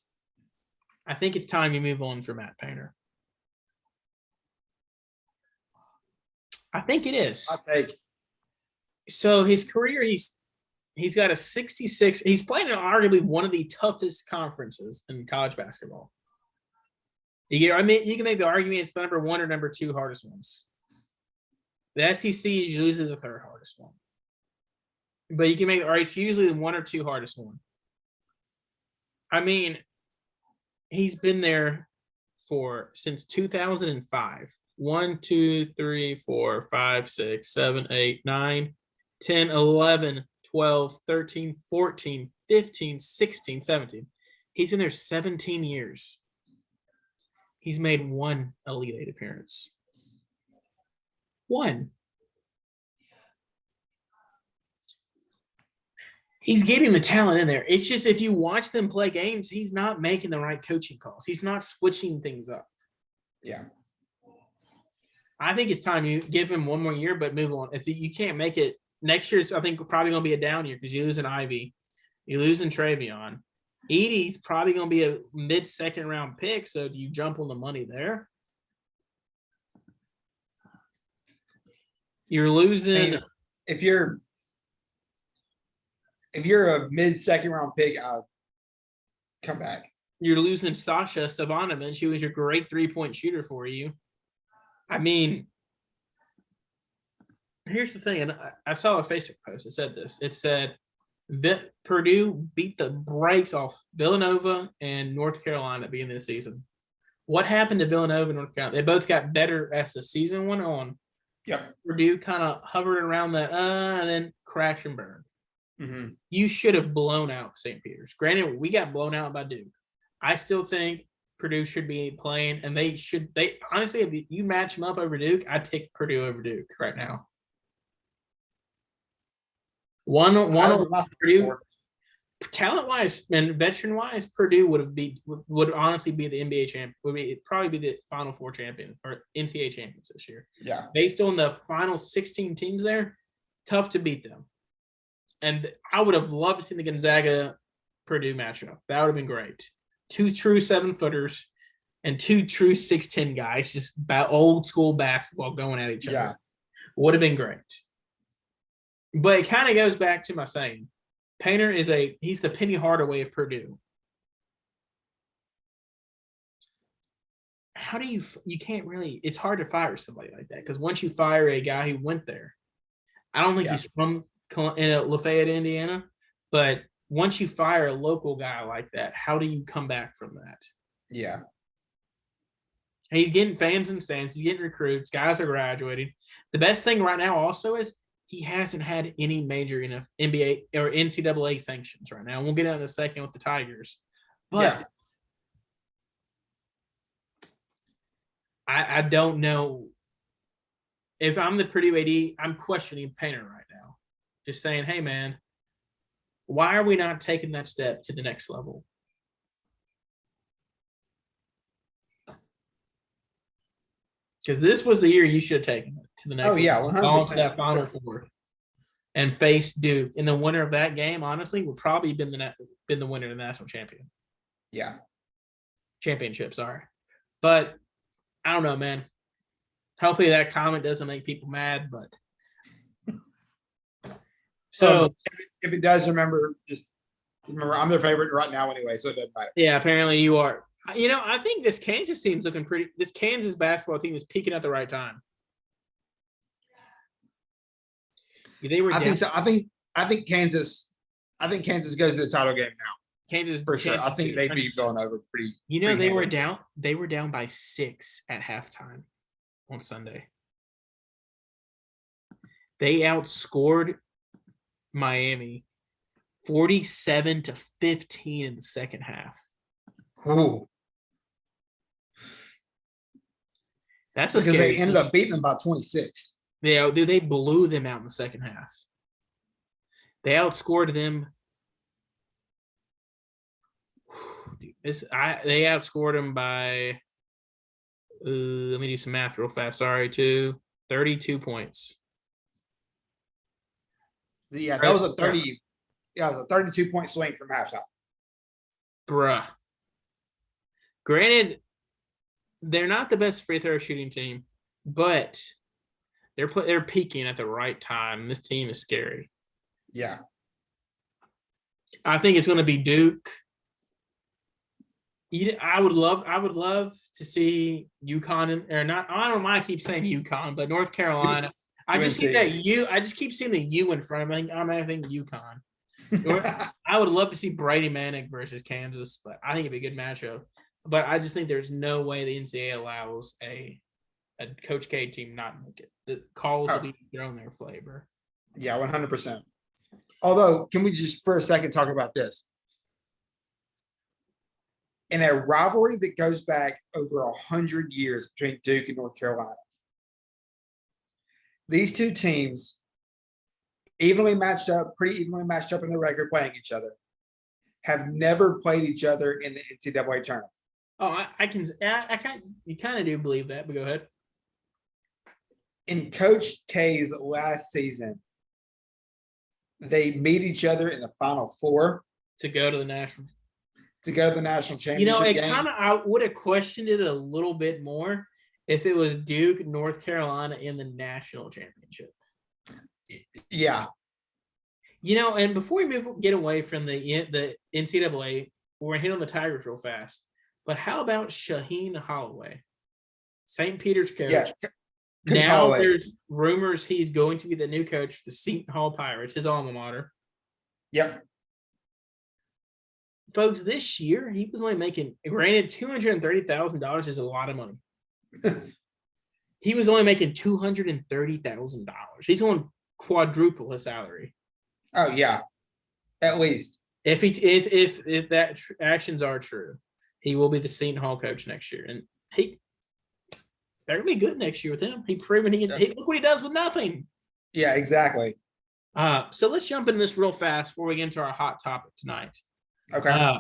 Speaker 1: I think it's time you move on for Matt Painter. I think it is.
Speaker 2: I'll take it.
Speaker 1: So his career, he's got a 66. He's playing in arguably one of the toughest conferences in college basketball. You can make the argument it's the number one or number two hardest ones. The SEC is usually the third hardest one. But you can make it's usually the one or two hardest one. I mean, he's been there since 2005. 1, 2, 3, 4, 5, 6, 7, 8, 9, 10, 11, 12, 13, 14, 15, 16, 17. He's been there 17 years. He's made one Elite Eight appearance. One. He's getting the talent in there. It's just if you watch them play games, he's not making the right coaching calls. He's not switching things up.
Speaker 2: Yeah.
Speaker 1: I think it's time you give him one more year, but move on. If you can't make it next year, I think probably going to be a down year because you lose an Ivy, you lose in Travion. Edie's probably going to be a mid-second round pick, so do you jump on the money there? You're losing.
Speaker 2: And if you're a mid-second round pick, I'll come back.
Speaker 1: You're losing Sasha Stavanovich, who was your great three-point shooter for you. I mean, here's the thing, and I saw a Facebook post that said this. It said that Purdue beat the brakes off Villanova and North Carolina at the beginning of the season. What happened to Villanova and North Carolina? They both got better as the season went on.
Speaker 2: Yep.
Speaker 1: Purdue kind of hovered around that, and then crash and burn.
Speaker 2: Mm-hmm.
Speaker 1: You should have blown out St. Peter's. Granted, we got blown out by Duke. I still think Purdue should be playing, and they honestly, if you match them up over Duke, I'd pick Purdue over Duke right now. One Purdue, talent-wise and veteran-wise, Purdue would honestly be the NBA champion. Would probably be the Final Four champion or NCAA champions this year.
Speaker 2: Yeah.
Speaker 1: Based on the final 16 teams there, tough to beat them. And I would have loved to see the Gonzaga Purdue matchup. That would have been great. 2 true 7-footers and 2 true 6'10" guys, just about old school basketball going at each other.
Speaker 2: Yeah.
Speaker 1: Would have been great. But it kind of goes back to my saying. Painter he's the Penny Hardaway of Purdue. How do you can't really, it's hard to fire somebody like that because once you fire a guy who went there, I don't think he's from Lafayette, Indiana, but once you fire a local guy like that, how do you come back from that?
Speaker 2: Yeah.
Speaker 1: He's getting fans in stands. He's getting recruits. Guys are graduating. The best thing right now also is he hasn't had any major enough NBA or NCAA sanctions right now. We'll get out in a second with the Tigers. But I don't know. If I'm the Purdue AD, I'm questioning Painter right now. Just saying, hey, man, why are we not taking that step to the next level? Because this was the year you should have taken it to the next level.
Speaker 2: 100%.
Speaker 1: Gone to that Final Four and face Duke. And the winner of that game, honestly, would probably have been the winner of the national championship, sorry. But I don't know, man. Hopefully that comment doesn't make people mad, but so
Speaker 2: if it does, remember, just Remember, I'm their favorite right now anyway, so it doesn't matter.
Speaker 1: Yeah, apparently you are. I think this Kansas team's looking pretty. This Kansas basketball team is peaking at the right time. They were
Speaker 2: I
Speaker 1: down.
Speaker 2: think so. I think Kansas goes to the title game now.
Speaker 1: Kansas
Speaker 2: For sure. I think they'd be going over pretty.
Speaker 1: They were down. They were down by 6 at halftime on Sunday. They outscored Miami 47-15 in the second half.
Speaker 2: Ooh.
Speaker 1: That's
Speaker 2: because they ended up beating them by 26.
Speaker 1: Yeah, dude, they blew them out in the second half. They outscored them. They outscored them by. Let me do some math real fast. Sorry, 32 points.
Speaker 2: Yeah, that was a 30. Yeah, it was a 32-point swing from halftime.
Speaker 1: Bruh. Granted, they're not the best free throw shooting team, but they're peaking at the right time. This team is scary.
Speaker 2: Yeah.
Speaker 1: I think it's going to be Duke. I would love to see UConn or not. I don't mind. I keep saying UConn, but North Carolina. I just see that I just keep seeing the U in front of me. I think UConn. I would love to see Brady Manick versus Kansas, but I think it'd be a good matchup. But I just think there's no way the NCAA allows a Coach K team not to make it. The calls will be thrown their flavor.
Speaker 2: Yeah, 100%. Although, can we just for a second talk about this? In a rivalry that goes back over 100 years between Duke and North Carolina, these two teams pretty evenly matched up in the record playing each other, have never played each other in the NCAA tournament.
Speaker 1: Oh, you kind of do believe that, but go ahead.
Speaker 2: In Coach K's last season, they meet each other in the Final Four
Speaker 1: to go to the national
Speaker 2: championship game.
Speaker 1: I would have questioned it a little bit more if it was Duke, North Carolina in the national championship.
Speaker 2: Yeah.
Speaker 1: And before we get away from the NCAA, we're going to hit on the Tigers real fast. But how about Shaheen Holloway, St. Peter's coach? Yeah, now there's rumors he's going to be the new coach for the Seton Hall Pirates, his alma mater.
Speaker 2: Yep.
Speaker 1: Folks, this year he was only making, granted, $230,000 is a lot of money. He was only making $230,000. He's going to quadruple his salary.
Speaker 2: Oh yeah, at least
Speaker 1: if that actions are true, he will be the Seton Hall coach next year, and they're gonna be good next year with him. He proven look what he does with nothing.
Speaker 2: Yeah, exactly.
Speaker 1: So let's jump into this real fast before we get into our hot topic tonight.
Speaker 2: Okay.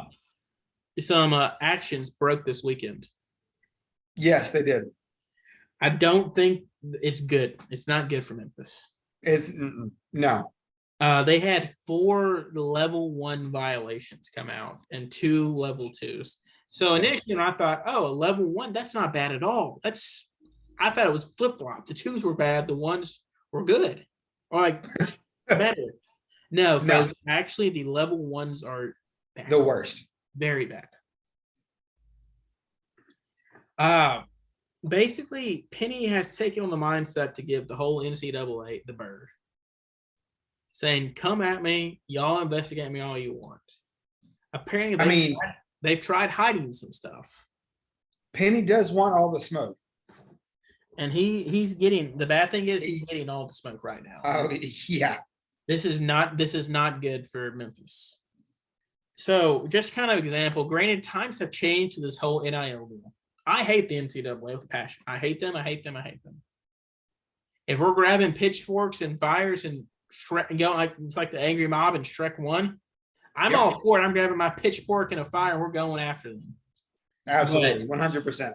Speaker 1: Some actions broke this weekend.
Speaker 2: Yes, they did.
Speaker 1: I don't think it's good. It's not good for Memphis.
Speaker 2: No.
Speaker 1: They had 4 level 1 violations come out and 2 level 2s. So initially I thought, level 1, that's not bad at all. I thought it was flip-flop. The 2s were bad, the 1s were good. Or like better. No, folks, actually the level 1s are bad.
Speaker 2: The worst.
Speaker 1: Very bad. Basically, Penny has taken on the mindset to give the whole NCAA the bird. Saying, come at me, y'all investigate me all you want. Apparently, they've tried hiding some stuff.
Speaker 2: Penny does want all the smoke.
Speaker 1: And he's getting, the bad thing is he's getting all the smoke right now.
Speaker 2: Oh, yeah.
Speaker 1: This is not good for Memphis. So, just kind of example, granted, times have changed to this whole NIL deal. I hate the NCAA with passion. I hate them. If we're grabbing pitchforks and fires and Shrek, like it's like the angry mob in Shrek 1. I'm all for it. I'm grabbing my pitchfork and a fire and we're going after them.
Speaker 2: Absolutely, 100%.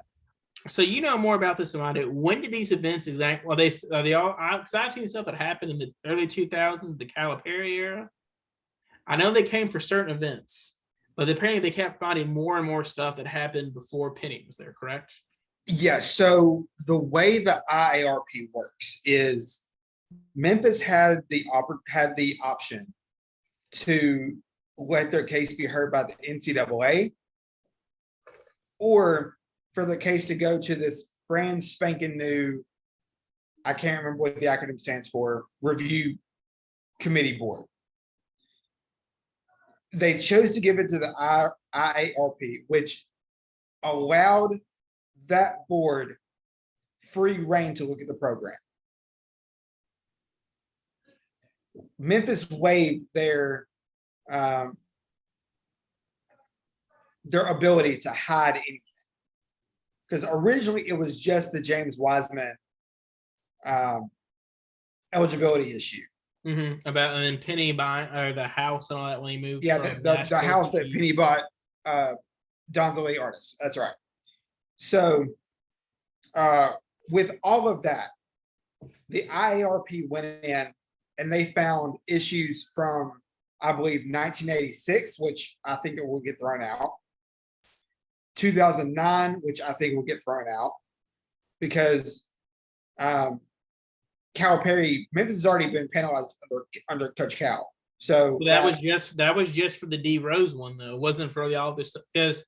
Speaker 1: So more about this than I do. When did these events exactly? Well, they all. Because I've seen stuff that happened in the early 2000s, the Calipari era. I know they came for certain events, but apparently they kept finding more and more stuff that happened before Penny was there. Correct?
Speaker 2: Yeah. So the way the IARP works is Memphis had the option to let their case be heard by the NCAA, or for the case to go to this brand spanking new, I can't remember what the acronym stands for, review committee board. They chose to give it to the IARP, which allowed that board free reign to look at the program. Memphis waived their ability to hide anything, because originally it was just the James Wiseman eligibility issue.
Speaker 1: About, and then Penny buying or the house and all that when he moved.
Speaker 2: Yeah,
Speaker 1: from
Speaker 2: the
Speaker 1: Nashville
Speaker 2: house
Speaker 1: to
Speaker 2: that Penny bought, Donzelli Artist. That's right. So with all of that, the IARP went in and they found issues from, I believe, 1986, which I think it will get thrown out. 2009, which I think will get thrown out, because Calipari, Memphis has already been penalized under Coach Cal. So
Speaker 1: that was just for the D Rose one though. It wasn't for the all this, because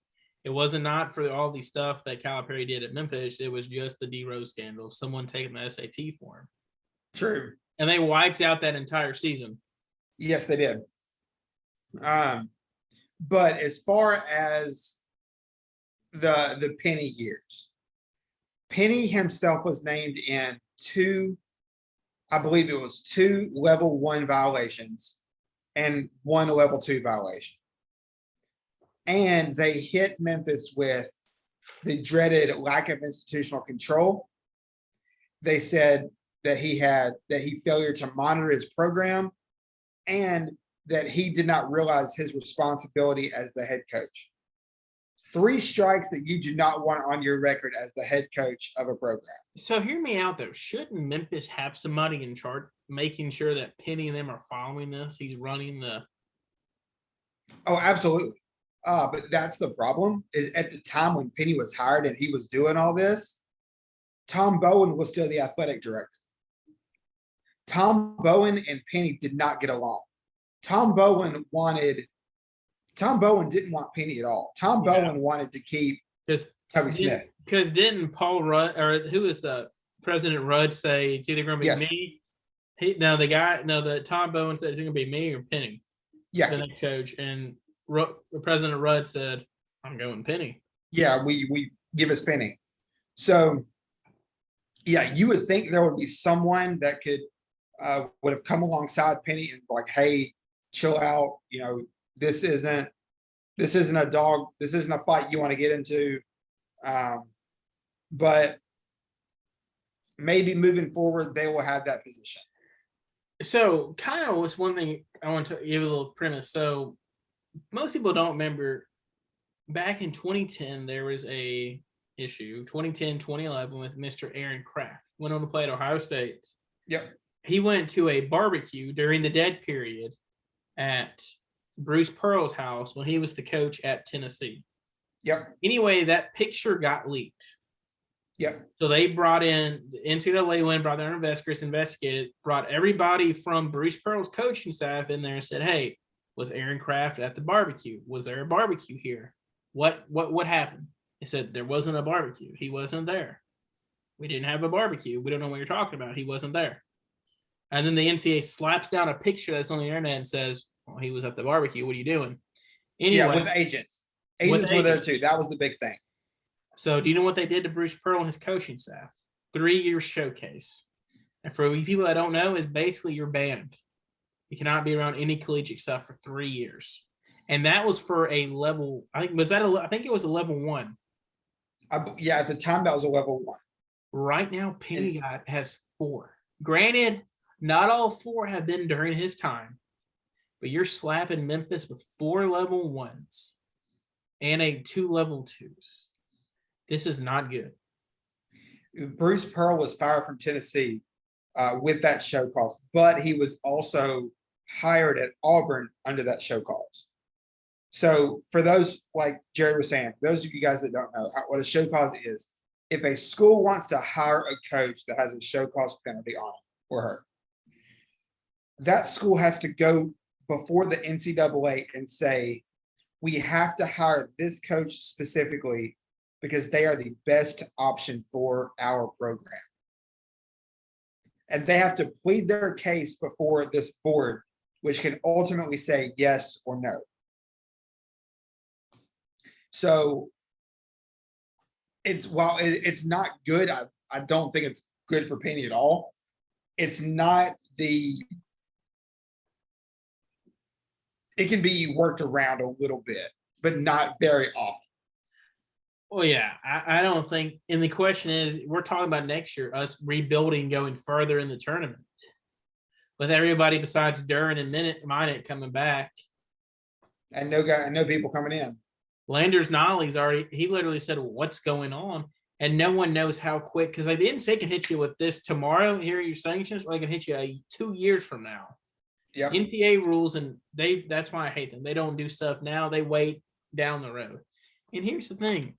Speaker 1: it wasn't not for all the stuff that Calipari did at Memphis. It was just the D Rose scandal. Someone taking the SAT for him.
Speaker 2: True.
Speaker 1: And they wiped out that entire season.
Speaker 2: Yes, they did. But as far as the Penny years, Penny himself was named in two, I believe it was 2 level 1 violations and 1 level 2 violation. And they hit Memphis with the dreaded lack of institutional control. They said that he failure to monitor his program, and that he did not realize his responsibility as the head coach. 3 strikes that you do not want on your record as the head coach of a program.
Speaker 1: So hear me out though. Shouldn't Memphis have somebody in charge making sure that Penny and them are following this? He's running the.
Speaker 2: Oh, absolutely. But that's the problem, is at the time when Penny was hired and he was doing all this, Tom Bowen was still the athletic director. Tom Bowen and Penny did not get along. Tom Bowen didn't want Penny at all. Tom Bowen wanted to keep Toby Smith.
Speaker 1: Because didn't Paul Rudd, or who is the President Rudd, say it's either going to be me? The Tom Bowen said it's going to be me or Penny.
Speaker 2: Yeah.
Speaker 1: The next coach. And President Rudd said, I'm going Penny.
Speaker 2: Yeah, we give us Penny. So, yeah, you would think there would be someone that could would have come alongside Penny and like, hey, chill out. You know, this isn't a dog. This isn't a fight you want to get into. But maybe moving forward, they will have that position.
Speaker 1: So kind of was one thing I want to give a little premise. So most people don't remember back in 2010, there was a issue, 2010, 2011 with Mr. Aaron Kraft. Went on to play at Ohio State.
Speaker 2: Yep.
Speaker 1: He went to a barbecue during the dead period at Bruce Pearl's house when he was the coach at Tennessee.
Speaker 2: Yep.
Speaker 1: Anyway, that picture got leaked.
Speaker 2: Yep.
Speaker 1: So they brought in the NCAA, brought their investigated, brought everybody from Bruce Pearl's coaching staff in there and said, hey, was Aaron Kraft at the barbecue? Was there a barbecue here? What happened? They said there wasn't a barbecue. He wasn't there. We didn't have a barbecue. We don't know what you're talking about. He wasn't there. And then the NCAA slaps down a picture that's on the internet and says, well, he was at the barbecue. What are you doing? Anyway,
Speaker 2: yeah, with agents. Agents were there too. That was the big thing.
Speaker 1: So do you know what they did to Bruce Pearl and his coaching staff? 3-year showcase. And for people that don't know, is basically you're banned. You cannot be around any collegiate stuff for 3 years. And that was for a level, I think it was a level 1.
Speaker 2: Yeah, at the time that was a level 1.
Speaker 1: Right now, Penny has 4. Granted, not all 4 have been during his time, but you're slapping Memphis with 4 level 1s and 2 level 2s. This is not good.
Speaker 2: Bruce Pearl was fired from Tennessee with that show cause, but he was also hired at Auburn under that show cause. So for those, like Jared was saying, for those of you guys that don't know what a show cause is, if a school wants to hire a coach that has a show cause penalty on him or her, that school has to go before the NCAA and say, we have to hire this coach specifically because they are the best option for our program. And they have to plead their case before this board, which can ultimately say yes or no. So while it's not good, I don't think it's good for Penny at all. It's not it can be worked around a little bit, but not very often.
Speaker 1: Well, yeah, I don't think. And the question is, we're talking about next year, us rebuilding, going further in the tournament, with everybody besides Duran and Minot coming back,
Speaker 2: and no people coming in.
Speaker 1: Landers Nolly's already. He literally said, well, "What's going on?" And no one knows how quick, because like the NCAA can hit you with this tomorrow. Here are your sanctions, or they can hit you 2 years from now.
Speaker 2: Yeah,
Speaker 1: NCAA rules, and that's why I hate them. They don't do stuff now. They wait down the road. And here's the thing.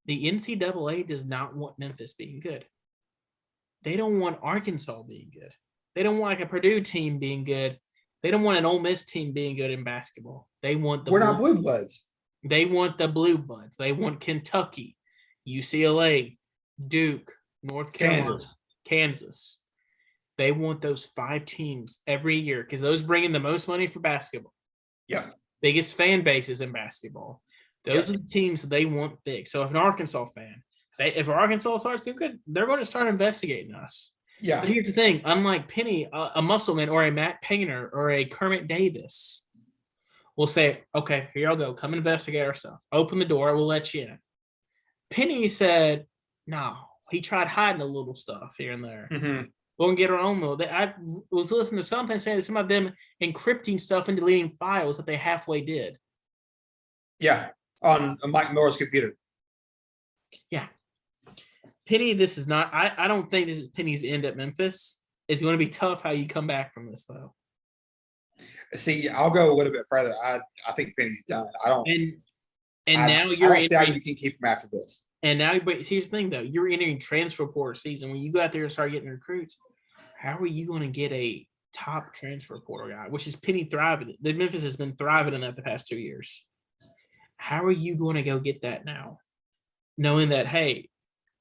Speaker 1: The NCAA does not want Memphis being good. They don't want Arkansas being good. They don't want like a Purdue team being good. They don't want an Ole Miss team being good in basketball. They want
Speaker 2: we're not blue bloods.
Speaker 1: They want the blue bloods. They want Kentucky, UCLA, Duke, North Carolina, Kansas. They want those 5 teams every year because those bring in the most money for basketball.
Speaker 2: Yeah.
Speaker 1: Biggest fan bases in basketball. Those are the teams that they want big. So if an Arkansas fan, if Arkansas starts doing good, they're going to start investigating us.
Speaker 2: Yeah.
Speaker 1: But here's the thing. Unlike Penny, a Musselman or a Matt Painter or a Kermit Davis will say, okay, here y'all go. Come investigate our stuff. Open the door. We'll let you in. Penny said, no. He tried hiding a little stuff here and there.
Speaker 2: Mm-hmm.
Speaker 1: We'll get our own little. I was listening to something saying some of them encrypting stuff and deleting files that they halfway did.
Speaker 2: Yeah. On Mike Miller's computer.
Speaker 1: Yeah. Penny, this is not, I don't think this is Penny's end at Memphis. It's going to be tough how you come back from this, though.
Speaker 2: See, I'll go a little bit further. I think Penny's done. Now you're
Speaker 1: I don't
Speaker 2: see how you can keep him after this.
Speaker 1: And now, but here's the thing, though. You're entering transfer portal season. When you go out there and start getting recruits, how are you going to get a top transfer portal guy, which is Penny thriving? The Memphis has been thriving in that the past 2 years. How are you going to go get that now? Knowing that, hey,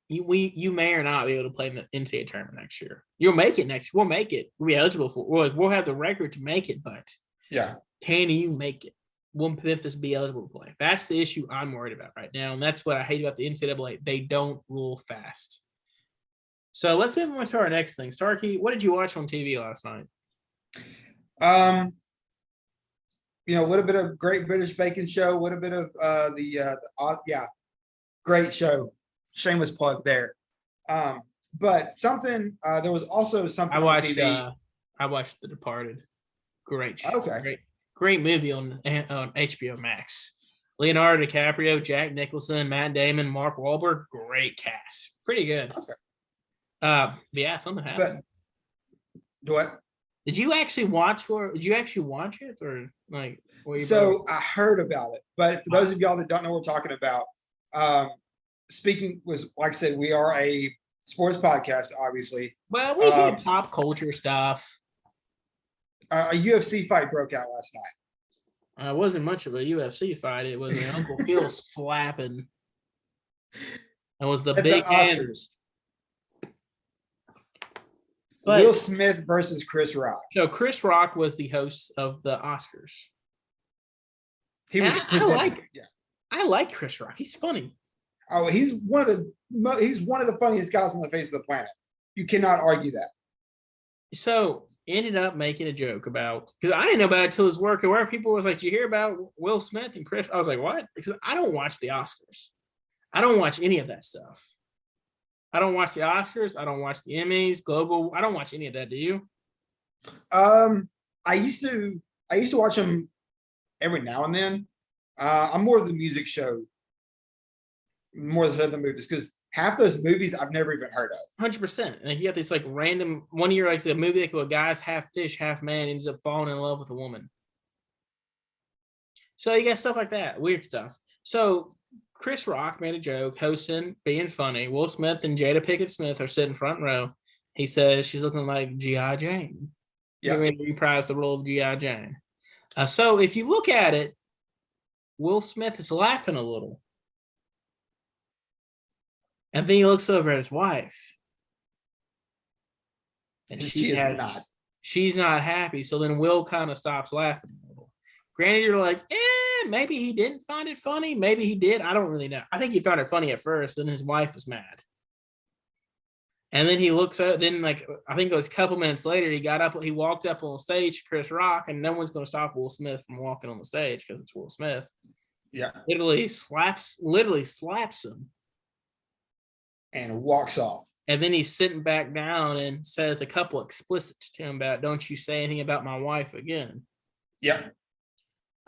Speaker 1: you may or not be able to play in the NCAA tournament next year. You'll make it next. We'll make it. We'll be eligible for it. We'll have the record to make it, but
Speaker 2: yeah,
Speaker 1: can you make it? Will Memphis be eligible to play? That's the issue I'm worried about right now, and that's what I hate about the NCAA. They don't rule fast. So let's move on to our next thing. Starkey, what did you watch on TV last night?
Speaker 2: A little bit of Great British Baking Show, a little bit of great show. Shameless plug there. But something, there was also something
Speaker 1: on
Speaker 2: TV.
Speaker 1: I watched The Departed. Great show.
Speaker 2: Okay.
Speaker 1: Great movie on HBO Max. Leonardo DiCaprio, Jack Nicholson, Matt Damon, Mark Wahlberg. Great cast. Pretty good.
Speaker 2: Okay.
Speaker 1: Yeah, something happened.
Speaker 2: But what?
Speaker 1: Did you actually watch it, or like?
Speaker 2: So I heard about it, but for those of y'all that don't know what we're talking about, speaking was, like I said, we are a sports podcast, obviously.
Speaker 1: Well, we hit pop culture stuff.
Speaker 2: A UFC fight broke out last night.
Speaker 1: It wasn't much of a UFC fight. It was an Uncle Phil slapping. It was the big Oscars.
Speaker 2: But, Will Smith versus Chris Rock.
Speaker 1: So Chris Rock was the host of the Oscars.
Speaker 2: He was.
Speaker 1: I like Chris Rock. He's funny.
Speaker 2: Oh, he's one of the funniest guys on the face of the planet. You cannot argue that.
Speaker 1: So ended up making a joke about, because I didn't know about it until his work, and where people was like, "Did you hear about Will Smith and Chris?" I was like, "What?" Because I don't watch the Oscars. I don't watch any of that stuff. I don't watch the Oscars. I don't watch the Emmys, Global. I don't watch any of that. Do you?
Speaker 2: I used to watch them every now and then. I'm more of the music show, more than the movies, because half those movies I've never even heard of.
Speaker 1: 100%. And you got this like random one year, like a movie like a guy's half fish, half man, ends up falling in love with a woman. So you got stuff like that, weird stuff. So Chris Rock made a joke, hosting, being funny. Will Smith and Jada Pinkett Smith are sitting front row. He says she's looking like G.I. Jane. Yeah, going to reprise the role of G.I. Jane. So if you look at it, Will Smith is laughing a little. And then he looks over at his wife. And
Speaker 2: She is not.
Speaker 1: She's not happy. So then Will kind of stops laughing a little. Granted, you're like, maybe he didn't find it funny. Maybe he did. I don't really know. I think he found it funny at first. Then his wife was mad. And then he looks up, then like I think it was a couple minutes later, he walked up on stage, Chris Rock, and no one's gonna stop Will Smith from walking on the stage because it's Will Smith.
Speaker 2: Yeah.
Speaker 1: Literally slaps him.
Speaker 2: And walks off.
Speaker 1: And then he's sitting back down and says a couple explicits to him about, don't you say anything about my wife again.
Speaker 2: Yep.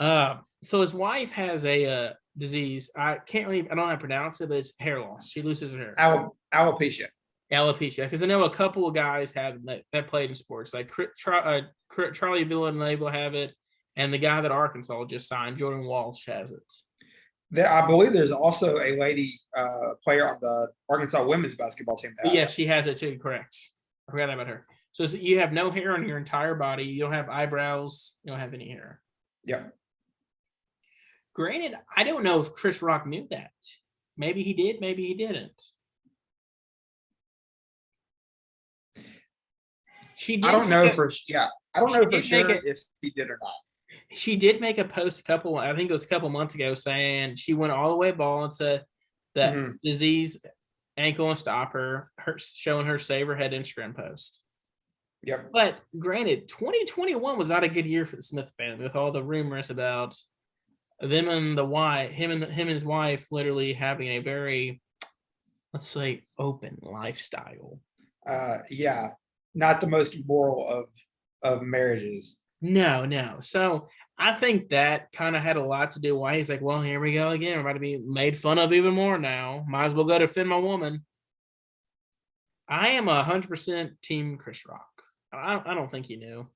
Speaker 1: So his wife has a disease. I don't know how to pronounce it, but it's hair loss. She loses her hair.
Speaker 2: Alopecia.
Speaker 1: Alopecia, because I know a couple of guys that played in sports, like Charlie Villanueva have it, and the guy that Arkansas just signed, Jordan Walsh, has it.
Speaker 2: I believe there's also a lady player on the Arkansas women's basketball team.
Speaker 1: Yes, she has it too. Correct. I forgot about her. So you have no hair on your entire body. You don't have eyebrows. You don't have any hair.
Speaker 2: Yep.
Speaker 1: Granted, I don't know if Chris Rock knew that. Maybe he did. Maybe he didn't.
Speaker 2: I don't know for sure if he did or not.
Speaker 1: She did make a post I think it was a couple months ago, saying she went all the way bald and said that disease ain't going to stop her, showing her save her head Instagram post.
Speaker 2: Yep.
Speaker 1: But granted, 2021 was not a good year for the Smith family with all the rumors about them and him and his wife literally having a very, let's say, open lifestyle.
Speaker 2: Yeah. Not the most moral of marriages.
Speaker 1: No. So I think that kind of had a lot to do why he's like, well, here we go again. We're about to be made fun of even more now. Might as well go defend my woman. I am 100% team Chris Rock. I don't think he knew.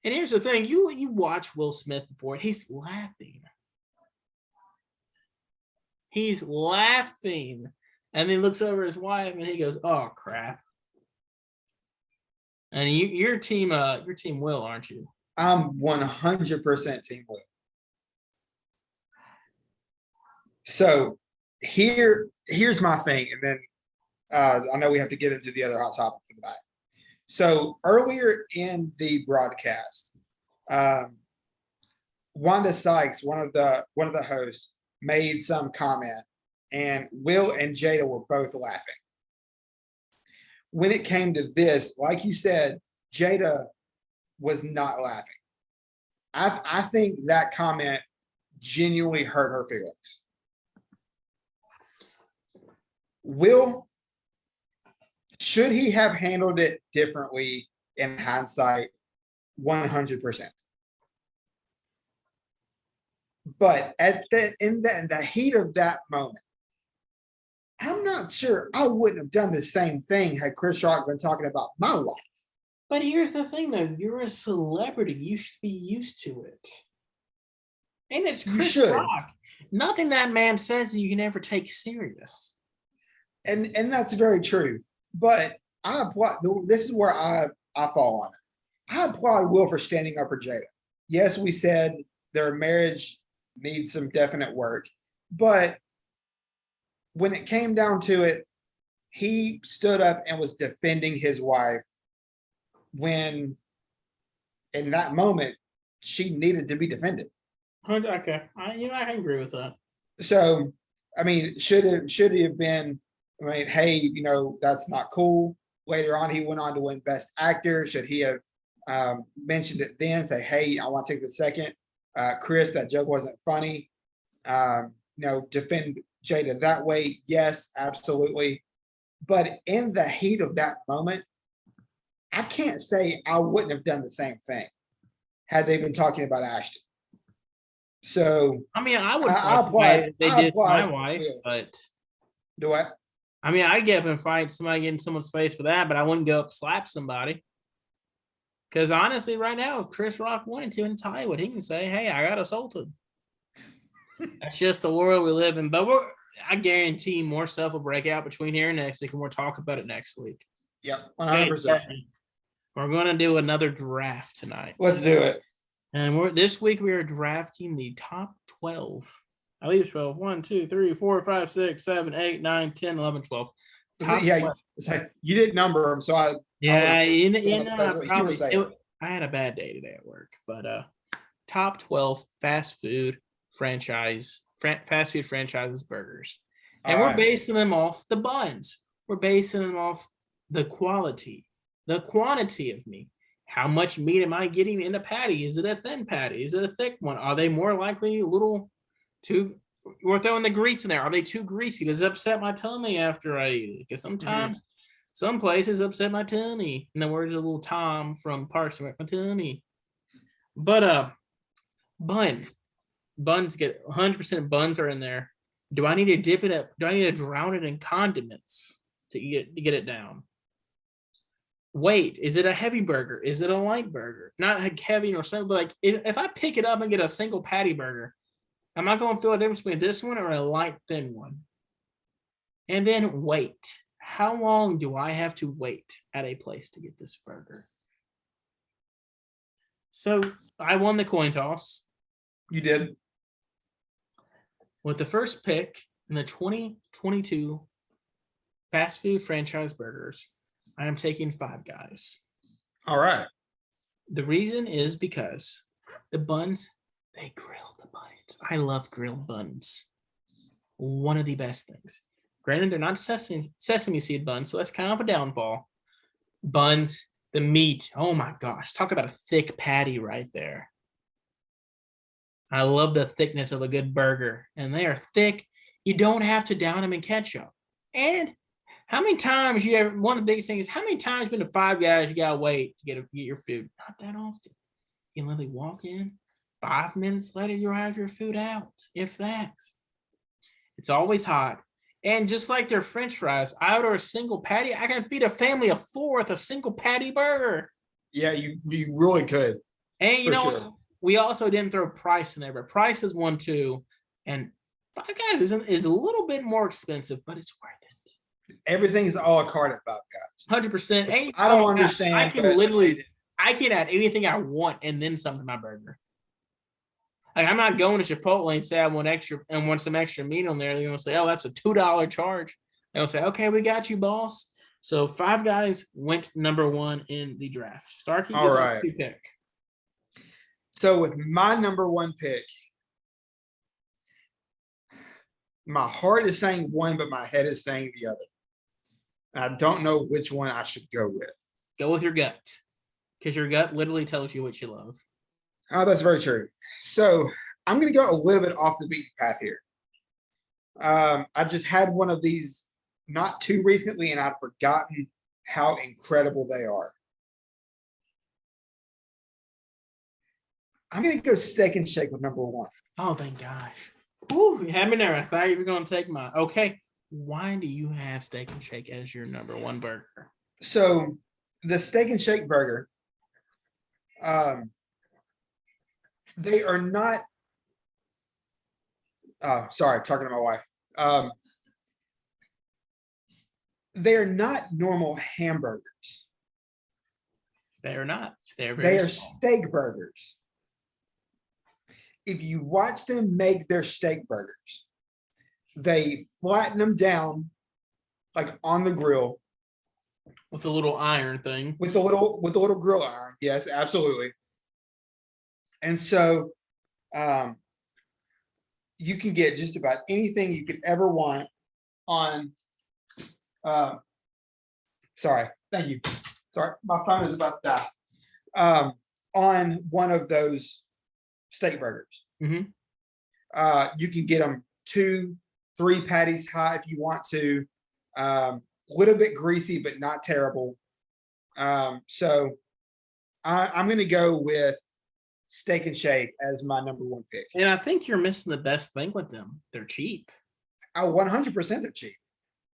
Speaker 1: And here's the thing. You watch Will Smith before. He's laughing. He's laughing. And then looks over at his wife and he goes, oh, crap. And you're team Will, aren't you?
Speaker 2: I'm 100% team Will. So here's my thing, and then I know we have to get into the other hot topic for the night. So earlier in the broadcast, Wanda Sykes, one of the hosts, made some comment, and Will and Jada were both laughing. When it came to this, like you said, Jada was not laughing. I think that comment genuinely hurt her feelings. Will, should he have handled it differently in hindsight? 100%. But in the heat of that moment, I'm not sure I wouldn't have done the same thing had Chris Rock been talking about my wife.
Speaker 1: But here's the thing, though. You're a celebrity. You should be used to it. And it's Chris Rock. Nothing that man says you can ever take serious.
Speaker 2: And that's very true. But this is where I fall on it. I applaud Will for standing up for Jada. Yes, we said their marriage needs some definite work. But when it came down to it, he stood up and was defending his wife when, in that moment, she needed to be defended.
Speaker 1: Okay, I can agree with that.
Speaker 2: So, I mean, should he have been? I mean, hey, that's not cool. Later on, he went on to win Best Actor. Should he have mentioned it then? Say, hey, I want to take the second. Chris, that joke wasn't funny. Defend Jada that way. Yes, absolutely. But in the heat of that moment, I can't say I wouldn't have done the same thing had they been talking about Ashton. So,
Speaker 1: I mean, I would apply if they did my wife, but
Speaker 2: do what?
Speaker 1: I mean, I get up and fight somebody, get in someone's face for that, but I wouldn't go up slap somebody. Because honestly, right now, if Chris Rock wanted to in Hollywood, he can say, hey, I got assaulted. That's just the world we live in. But I guarantee more stuff will break out between here and next week, and we'll talk about it next week.
Speaker 2: Yep, 100%.
Speaker 1: We're going to do another draft tonight.
Speaker 2: Let's do it.
Speaker 1: And this week we are drafting the top 12. I believe 12. 1, 2, 3, 4, 5, 6, 7, 8, 9, 10, 11, 12. Top
Speaker 2: Yeah,
Speaker 1: 12.
Speaker 2: it's like you didn't number them, so I
Speaker 1: Yeah,
Speaker 2: that's what you were saying.
Speaker 1: I had a bad day today at work, but top 12 fast food franchises burgers. And
Speaker 2: All
Speaker 1: we're
Speaker 2: right.
Speaker 1: basing them off the buns. We're basing them off the quality, the quantity of meat. How much meat am I getting in a patty? Is it a thin patty? Is it a thick one? Are they more likely a little too? We're throwing the grease in there. Are they too greasy? Does it upset my tummy after I eat it? Because sometimes some places upset my tummy. In the words of little Tom from Parks and Rec, my tummy. But buns get 100% buns are in there. Do I need to dip it up? Do I need to drown it in condiments to get it down? Weight, is it a heavy burger? Is it a light burger? Not like heavy or something, but like if I pick it up and get a single patty burger, am I going to feel a difference between this one or a light thin one? And then wait. How long do I have to wait at a place to get this burger? So I won the coin toss.
Speaker 2: You did.
Speaker 1: With the first pick in the 2022 fast food franchise burgers, I am taking Five Guys.
Speaker 2: All right.
Speaker 1: The reason is because the buns, they grill the buns. I love grilled buns. One of the best things. Granted, they're not sesame seed buns, so that's kind of a downfall. Buns, the meat, oh my gosh, talk about a thick patty right there. I love the thickness of a good burger, and they are thick. You don't have to down them in ketchup. And how many times one of the biggest things is how many times been to Five Guys you gotta wait to get your food? Not that often. You literally walk in, 5 minutes later you'll have your food out, if that. It's always hot. And just like their French fries, I order a single patty. I can feed a family of 4 with a single patty burger.
Speaker 2: Yeah, you really could.
Speaker 1: And you know what? We also didn't throw price in there, but price is one too. And Five Guys is a little bit more expensive, but it's worth it.
Speaker 2: Everything's a la carte at Five Guys.
Speaker 1: 100%.
Speaker 2: I don't understand.
Speaker 1: I can add anything I want and then some to my burger. Like I'm not going to Chipotle and say I want some extra meat on there. They're gonna say, "Oh, that's a $2 charge." They'll say, "Okay, we got you, boss." So Five Guys went number 1 in the draft. Starkey,
Speaker 2: all right.
Speaker 1: Pick.
Speaker 2: So with my number 1 pick, my heart is saying one, but my head is saying the other. And I don't know which one I should go with.
Speaker 1: Go with your gut, because your gut literally tells you what you love.
Speaker 2: Oh, that's very true. So I'm going to go a little bit off the beaten path here. I just had one of these not too recently, and I've forgotten how incredible they are. I'm going to go Steak and Shake with number 1.
Speaker 1: Oh, thank gosh. Ooh, you had me there. I thought you were going to take mine. Okay. Why do you have Steak and Shake as your number 1 burger?
Speaker 2: So the Steak and Shake burger, they are not. Sorry, talking to my wife. They are not normal hamburgers.
Speaker 1: They are not. They
Speaker 2: are steak burgers. If you watch them make their steak burgers, they flatten them down like on the grill
Speaker 1: with a little iron thing.
Speaker 2: With the little grill iron. Yes, absolutely. And so you can get just about anything you could ever want on sorry, thank you. Sorry, my phone is about to die. On one of those steak burgers.
Speaker 1: Mm-hmm.
Speaker 2: You can get them 2, 3 patties high if you want to. A little bit greasy, but not terrible. So I'm going to go with Steak and Shake as my number 1 pick.
Speaker 1: And I think you're missing the best thing with them. They're cheap.
Speaker 2: 100% they're cheap.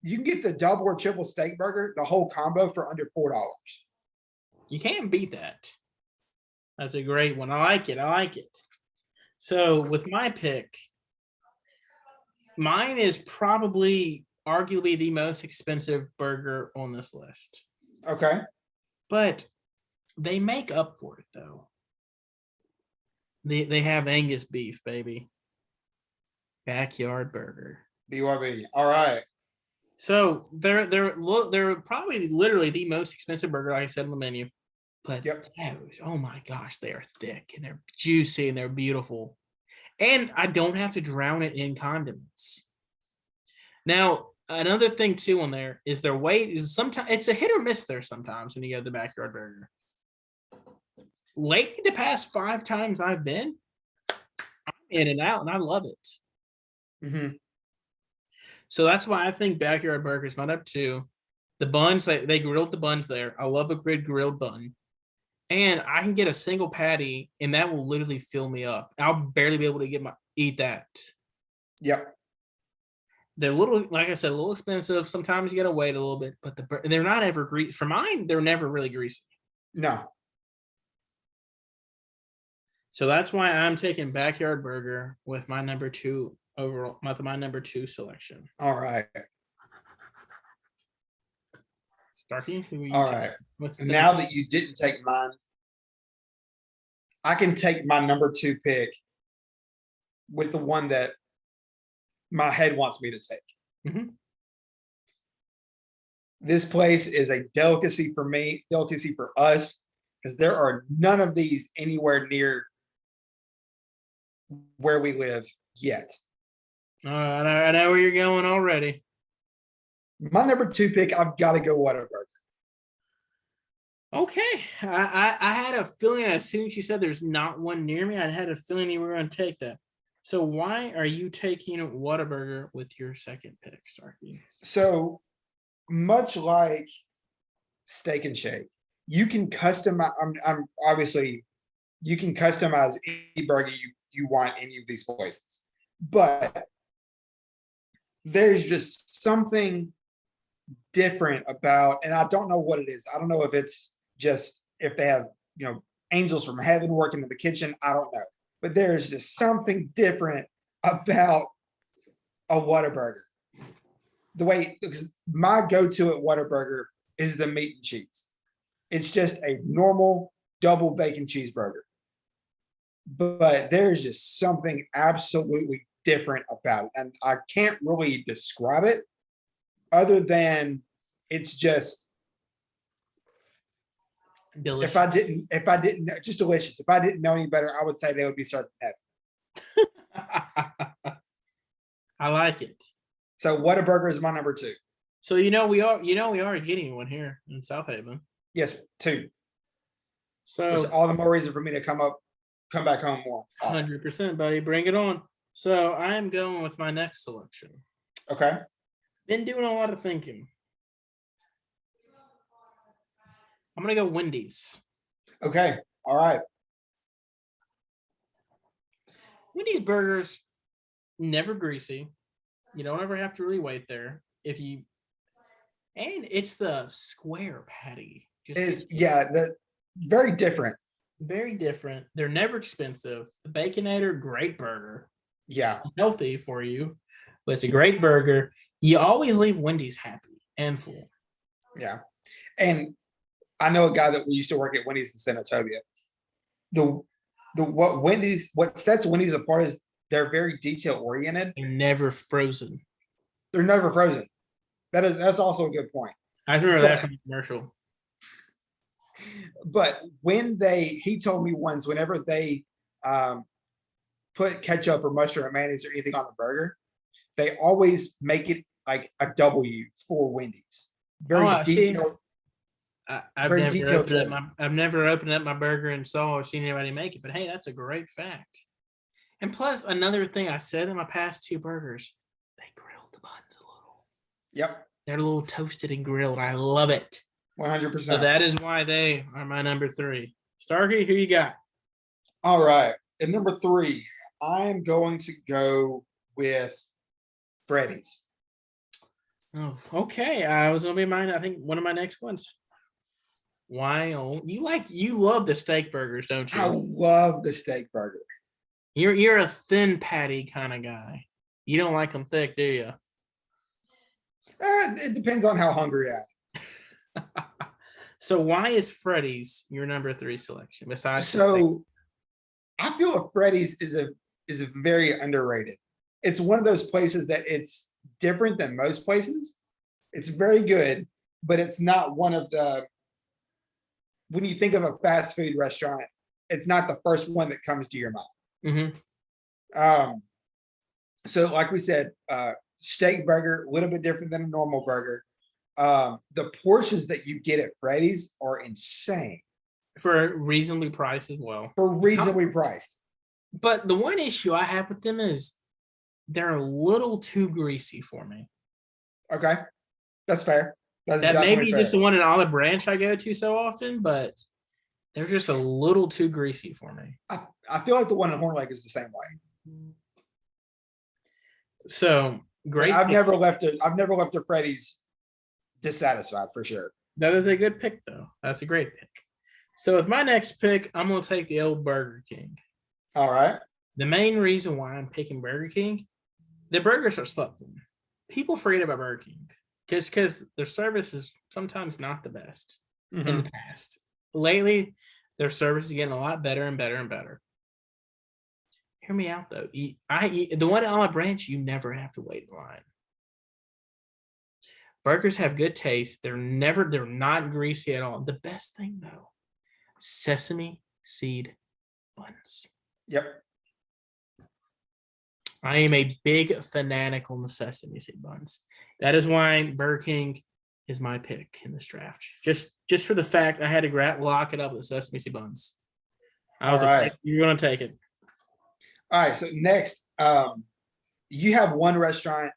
Speaker 2: You can get the double or triple steak burger, the whole combo, for under $4.
Speaker 1: You can't beat that. That's a great one. I like it. So with my pick, mine is probably arguably the most expensive burger on this list.
Speaker 2: Okay.
Speaker 1: But they make up for it, though. They have Angus beef, baby. Backyard burger.
Speaker 2: BYB. All right.
Speaker 1: So they're probably literally the most expensive burger, like I said on the menu. But
Speaker 2: Yep.
Speaker 1: oh my gosh, they are thick and they're juicy and they're beautiful. And I don't have to drown it in condiments. Now, another thing too on there is their weight is sometimes it's a hit or miss there sometimes when you go to the backyard burger. Lately, the past 5 times I've been, I'm in and out, and I love it.
Speaker 2: Mm-hmm.
Speaker 1: So that's why I think backyard burger is my number 2. The buns, they grilled the buns there. I love a good grilled bun. And I can get a single patty, and that will literally fill me up. I'll barely be able to eat that.
Speaker 2: Yep.
Speaker 1: They're like I said, a little expensive. Sometimes you got to wait a little bit, but they're not ever greasy. For mine, they're never really greasy.
Speaker 2: No.
Speaker 1: So that's why I'm taking backyard burger with my number 2 overall, my number 2 selection.
Speaker 2: All right.
Speaker 1: Starkey, who are you
Speaker 2: All right.
Speaker 1: with
Speaker 2: Now that you didn't take mine, I can take my number 2 pick with the one that my head wants me to take.
Speaker 1: Mm-hmm.
Speaker 2: This place is a delicacy for me, delicacy for us, because there are none of these anywhere near where we live yet.
Speaker 1: I know where you're going already.
Speaker 2: My number 2 pick, I've got to go Whataburger.
Speaker 1: Okay. I had a feeling as soon as you said there's not one near me, I had a feeling you were going to take that. So why are you taking Whataburger with your second pick, Starkey?
Speaker 2: So much like Steak and Shake, you can customize. I'm obviously you can customize any burger you want any of these places, but there's just something different about, and I don't know what it is. I don't know if it's just if they have angels from heaven working in the kitchen. I don't know, but there's just something different about a Whataburger. The way, because my go-to at Whataburger is the meat and cheese. It's just a normal double bacon cheeseburger. But there's just something absolutely different about it. And I can't really describe it other than it's just
Speaker 1: delicious.
Speaker 2: If I didn't just delicious. If I didn't know any better, I would say they would be served in heaven.
Speaker 1: I like it.
Speaker 2: So Whataburger is my number 2.
Speaker 1: So we are getting one here in South Haven.
Speaker 2: Yes, 2.
Speaker 1: So
Speaker 2: which is all the more reason for me to come back home more.
Speaker 1: 100%, buddy. Bring it on. So I am going with my next selection.
Speaker 2: Okay.
Speaker 1: Been doing a lot of thinking. I'm gonna go Wendy's.
Speaker 2: Okay. All right.
Speaker 1: Wendy's burgers, never greasy. You don't ever have to really wait there. And it's the square patty.
Speaker 2: Very different.
Speaker 1: Very different. They're never expensive. The Baconator, great burger.
Speaker 2: Yeah.
Speaker 1: Healthy for you, but it's a great burger. You always leave Wendy's happy and full.
Speaker 2: Yeah. And I know a guy that we used to work at Wendy's in Senatobia. What sets Wendy's apart is they're very detail oriented.
Speaker 1: They're never frozen.
Speaker 2: They're never frozen. That's also a good point.
Speaker 1: I remember that from the commercial.
Speaker 2: But he told me once, whenever they put ketchup or mustard or mayonnaise or anything on the burger, they always make it like a W for Wendy's. Very detailed.
Speaker 1: I've never opened up my burger and saw or seen anybody make it, but hey, that's a great fact. And plus, another thing I said in my past 2 burgers, they grilled the buns a little.
Speaker 2: Yep.
Speaker 1: They're a little toasted and grilled. I love it.
Speaker 2: 100%.
Speaker 1: So that is why they are my number 3. Starkey, who you got?
Speaker 2: All right. At number 3, I am going to go with Freddy's.
Speaker 1: Oh, okay. I was gonna be mine. I think one of my next ones. Why? Oh, you love the steak burgers, don't you?
Speaker 2: I love the steak burger.
Speaker 1: You're a thin patty kind of guy. You don't like them thick, do you?
Speaker 2: It depends on how hungry I am.
Speaker 1: So why is Freddy's your number 3 selection? Besides,
Speaker 2: so I feel like Freddy's is a very underrated. It's one of those places that it's different than most places. It's very good, but it's not one of the, when you think of a fast food restaurant, it's not the first one that comes to your mind. Um, so like we said, steak burger, a little bit different than a normal burger. The portions that you get at Freddy's are insane
Speaker 1: For reasonably priced as well.
Speaker 2: for reasonably priced.
Speaker 1: But the one issue I have with them is they're a little too greasy for me.
Speaker 2: Okay, that's fair. That's
Speaker 1: That may
Speaker 2: definitely
Speaker 1: be
Speaker 2: fair.
Speaker 1: just the one in Olive Branch I go to so often, but they're just a little too greasy for me.
Speaker 2: I feel like the one in Horn Lake is the same way.
Speaker 1: So great.
Speaker 2: I've never left a Freddy's dissatisfied for sure.
Speaker 1: That is a good pick, though. That's a great pick. So with my next pick, I'm going to take the old Burger King.
Speaker 2: All right.
Speaker 1: The main reason why I'm picking Burger King, the burgers are slept on. People forget about Burger King because their service is sometimes not the best in the past. Lately, their service is getting a lot better and better and better. Hear me out, though. The one at Olive Branch, you never have to wait in line. Burgers have good taste. They're not greasy at all. The best thing, though, sesame seed buns.
Speaker 2: Yep.
Speaker 1: I am a big fanatic on the sesame seed buns. That is why Burger King is my pick in this draft. Just for the fact I had to lock it up with sesame seed buns. I was like, you're going to take it.
Speaker 2: All right. So next, you have one restaurant.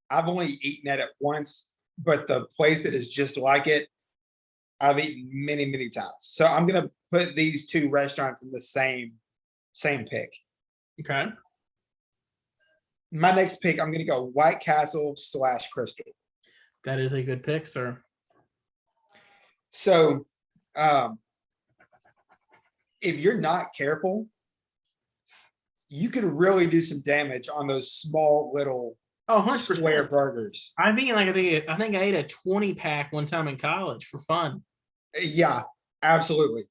Speaker 2: I've only eaten at it once, but the place that is just like it, I've eaten many, many times. So I'm going to put these two restaurants in the same pick.
Speaker 1: Okay.
Speaker 2: My next pick, I'm going to go White Castle / Crystal.
Speaker 1: That is a good pick, sir.
Speaker 2: So if you're not careful, you could really do some damage on those small little
Speaker 1: 100%.
Speaker 2: square burgers.
Speaker 1: I think I ate a 20-pack one time in college for fun.
Speaker 2: Yeah, absolutely.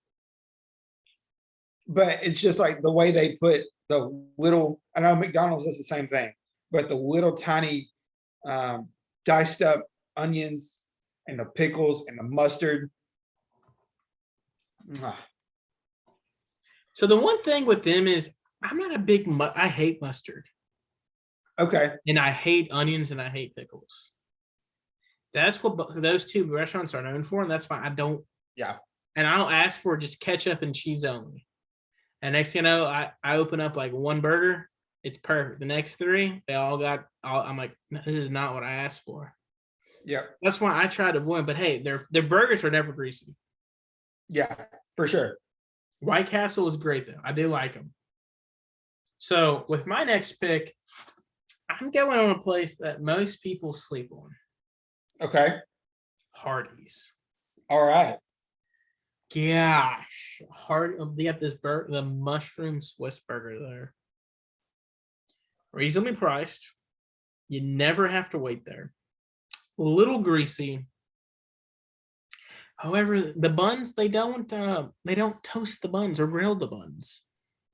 Speaker 2: But it's just like the way they put the little, I know McDonald's does the same thing, but the little tiny diced up onions and the pickles and the mustard.
Speaker 1: So the one thing with them is I'm not a big, I hate mustard.
Speaker 2: Okay.
Speaker 1: And I hate onions and I hate pickles. That's what those two restaurants are known for. And that's why I don't.
Speaker 2: Yeah. And
Speaker 1: I'll ask for just ketchup and cheese only. And next thing you know, I open up like one burger. It's perfect. The next three, they all got, I'm like, this is not what I asked for.
Speaker 2: Yeah.
Speaker 1: That's why I try to avoid. But hey, their burgers are never greasy.
Speaker 2: Yeah, for sure.
Speaker 1: White Castle is great, though. I do like them. So with my next pick, I'm going on a place that most people sleep on.
Speaker 2: Okay.
Speaker 1: Hardee's.
Speaker 2: All right.
Speaker 1: Gosh, they have this the mushroom Swiss burger there. Reasonably priced. You never have to wait there. A little greasy. However, the buns they don't toast the buns or grill the buns.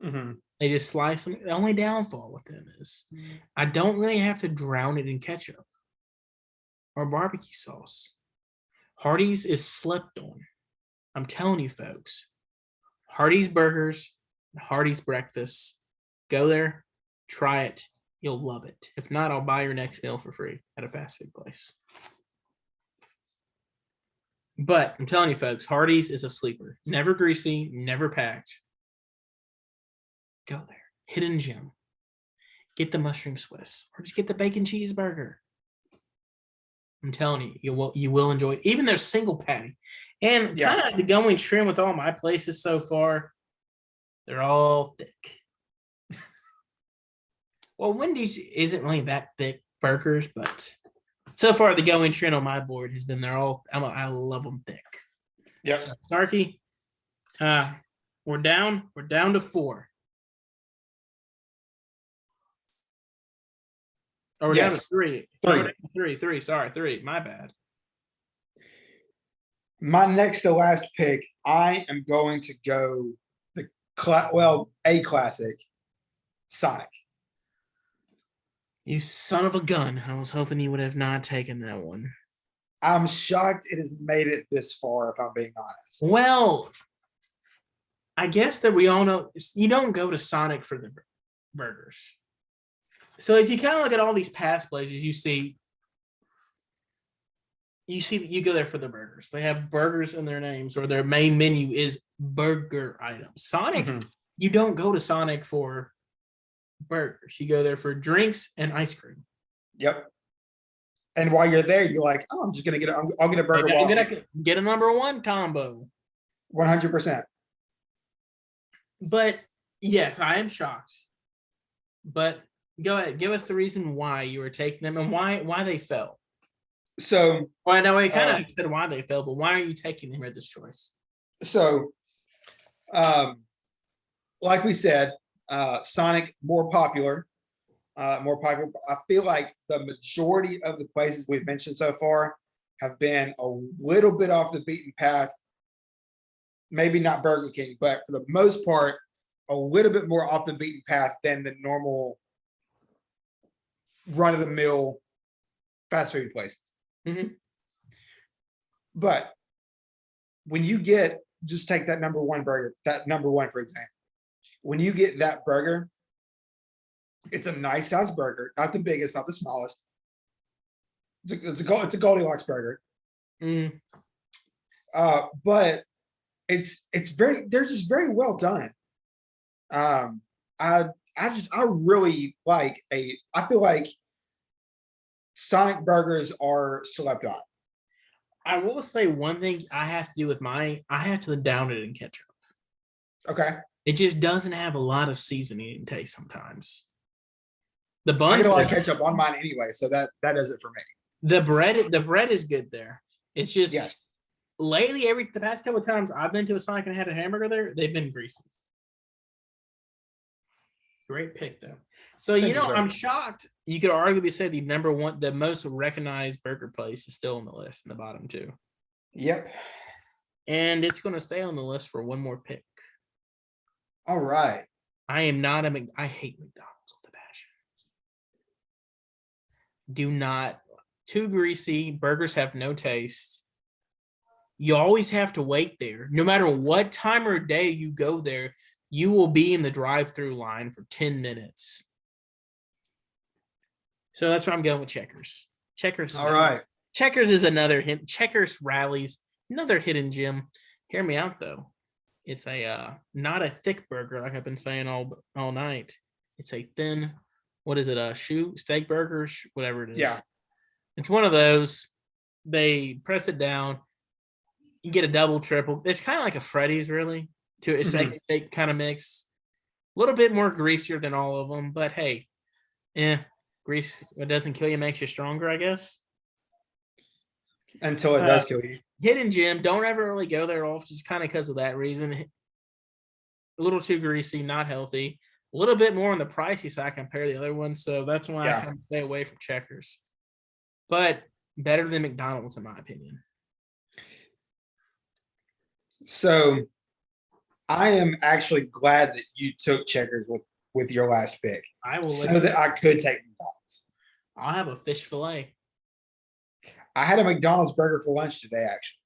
Speaker 2: Mm-hmm.
Speaker 1: They just slice them. The only downfall with them is I don't really have to drown it in ketchup or barbecue sauce. Hardee's is slept on. I'm telling you, folks. Hardee's burgers, Hardee's breakfast. Go there, try it. You'll love it. If not, I'll buy your next meal for free at a fast food place. But I'm telling you, folks, Hardee's is a sleeper. Never greasy, never packed. Go there. Hidden gem. Get the mushroom Swiss or just get the bacon cheeseburger. I'm telling you, you will enjoy it. Even their single patty. And kind of the going trend with all my places so far, they're all thick. Well, Wendy's isn't really that thick burgers, but so far the going trend on my board has been I love them thick.
Speaker 2: Yep.
Speaker 1: So, Starkey, we're down to 4. Oh, we're down to 3. 3. Sorry, 3. My bad.
Speaker 2: My next to last pick, I am going to go the a classic, Sonic.
Speaker 1: You son of a gun. I was hoping you would have not taken that one.
Speaker 2: I'm shocked it has made it this far, if I'm being honest.
Speaker 1: Well, I guess that we all know you don't go to Sonic for the burgers. So if you kind of look at all these past places, you go there for the burgers. They have burgers in their names, or their main menu is burger items. Sonic, you don't go to Sonic for burgers. You go there for drinks and ice cream.
Speaker 2: Yep. And while you're there, you're like, oh, I'm just gonna I'll get a burger.
Speaker 1: I'm gonna get a number one combo.
Speaker 2: 100%.
Speaker 1: But yes, I am shocked. But go ahead, give us the reason why you were taking them and why they fell.
Speaker 2: So,
Speaker 1: well, I know we kind of said why they fell, but why are you taking them at this choice?
Speaker 2: So, like we said, Sonic more popular. I feel like the majority of the places we've mentioned so far have been a little bit off the beaten path. Maybe not Burger King, but for the most part, a little bit more off the beaten path than the normal run-of-the-mill fast food places.
Speaker 1: Mm-hmm.
Speaker 2: But when you just take that number one burger, for example, when you get that burger, it's a nice size burger, not the biggest, not the smallest. It's a Goldilocks burger. But they're just very well done. I really like I feel like Sonic burgers are slept on.
Speaker 1: I will say one thing I have to do with I have to down it in ketchup.
Speaker 2: Okay.
Speaker 1: It just doesn't have a lot of seasoning and taste sometimes. The buns,
Speaker 2: I get a lot of ketchup on mine anyway, so that does it for me.
Speaker 1: The bread is good there. It's just lately, the past couple of times I've been to a Sonic and had a hamburger there, they've been greasy. Great pick though. So I'm shocked. You could arguably say the most recognized burger place is still on the list in the bottom two.
Speaker 2: Yep. And
Speaker 1: it's going to stay on the list for one more pick.
Speaker 2: All right.
Speaker 1: I hate McDonald's with a passion. Do not. Too greasy. Burgers have no taste. You always have to wait there. No matter what time or day you go there, you will be in the drive-through line for 10 minutes. So that's why I'm going with Checkers. Checkers is another hint. Checkers Rallies, another hidden gem. Hear me out though. It's not a thick burger like I've been saying all night. It's a thin, what is it? Steak burgers, whatever it is.
Speaker 2: Yeah.
Speaker 1: It's one of those. They press it down. You get a double, triple. It's kind of like a Freddy's, really, to a second steak kind of mix. A little bit more greasier than all of them, but hey, grease, what doesn't kill you makes you stronger, I guess.
Speaker 2: Until it does kill you.
Speaker 1: Hidden gem, don't ever really go there off, just kind of because of that reason. A little too greasy, not healthy. A little bit more on the pricey side compared to the other ones, so that's why I kind of stay away from Checkers. But better than McDonald's, in my opinion.
Speaker 2: So I am actually glad that you took Checkers with your last pick.
Speaker 1: I will
Speaker 2: so that I could take McDonald's.
Speaker 1: I'll have a fish fillet.
Speaker 2: I had a McDonald's burger for lunch today, actually.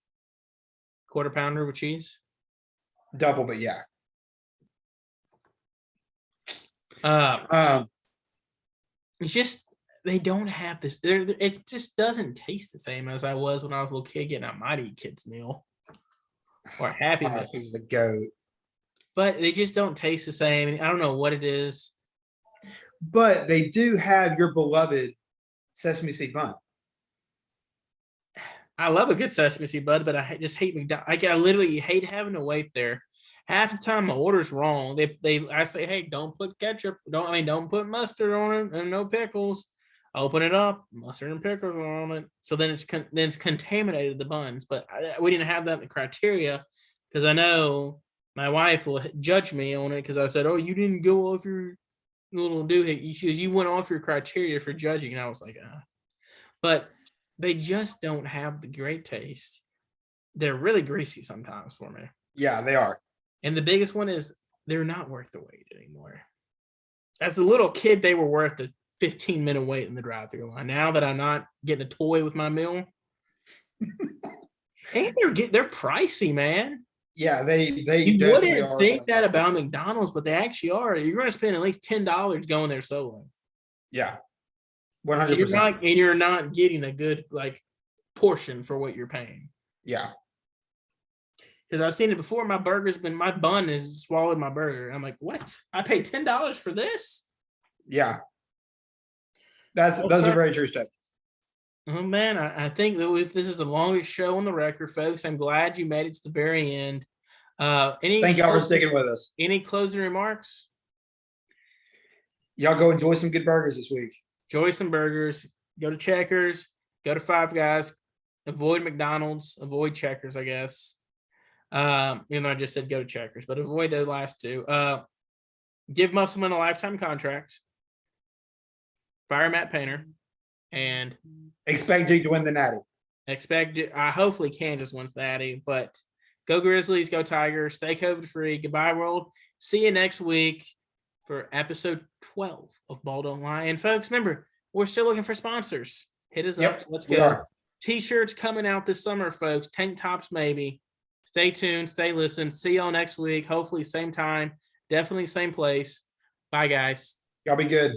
Speaker 1: Quarter pounder with cheese?
Speaker 2: Double, but yeah.
Speaker 1: It's just they don't have this. It just doesn't taste the same as I was when I was a little kid getting a Mighty Kids meal or Happy Meal.
Speaker 2: The goat.
Speaker 1: But they just don't taste the same. I don't know what it is.
Speaker 2: But they do have your beloved sesame seed bun.
Speaker 1: I love a good sesame seed bun, but I just hate McDonald's. I literally hate having to wait there. Half the time my order's wrong. I say, hey, don't put ketchup. Don't put mustard on it and no pickles. I open it up, mustard and pickles on it. So then it's contaminated the buns. But we didn't have that in the criteria because I know my wife will judge me on it because I said, oh, you didn't go off your little doohickey. You went off your criteria for judging. And I was like, But they just don't have the great taste. They're really greasy sometimes for me.
Speaker 2: Yeah, they are.
Speaker 1: And the biggest one is they're not worth the wait anymore. As a little kid, they were worth the 15-minute wait in the drive-thru line. Now that I'm not getting a toy with my meal, and they're pricey, man.
Speaker 2: Yeah, they
Speaker 1: You
Speaker 2: definitely
Speaker 1: wouldn't
Speaker 2: are.
Speaker 1: think that about McDonald's, but they actually are. You're going to spend at least $10 going there solo.
Speaker 2: Yeah,
Speaker 1: And
Speaker 2: 100%.
Speaker 1: you're not getting a good portion for what you're paying.
Speaker 2: Yeah,
Speaker 1: Because I've seen it before. My bun has swallowed my burger. I'm like, what? I paid $10 for this?
Speaker 2: yeah. Those are very true statements.
Speaker 1: Oh man, I think that this is the longest show on the record, folks. I'm glad you made it to the very end.
Speaker 2: Thank y'all for sticking with us.
Speaker 1: Any closing remarks?
Speaker 2: Y'all go enjoy some good burgers this week.
Speaker 1: Enjoy some burgers. Go to Checkers. Go to Five Guys. Avoid McDonald's. Avoid Checkers, I guess. Even though I just said go to Checkers, but avoid the last two. Give Musselman a lifetime contract. Fire Matt Painter. And
Speaker 2: expect Duke to win the Natty.
Speaker 1: Hopefully Kansas wins the Natty, but go Grizzlies, go Tigers, stay COVID free. Goodbye, world. See you next week for episode 12 of Ball Don't Lie. And folks, remember, we're still looking for sponsors. Hit us up. Let's go. T-shirts coming out this summer, folks. Tank tops, maybe. Stay tuned. Stay listened. See y'all next week. Hopefully same time. Definitely same place. Bye, guys.
Speaker 2: Y'all be good.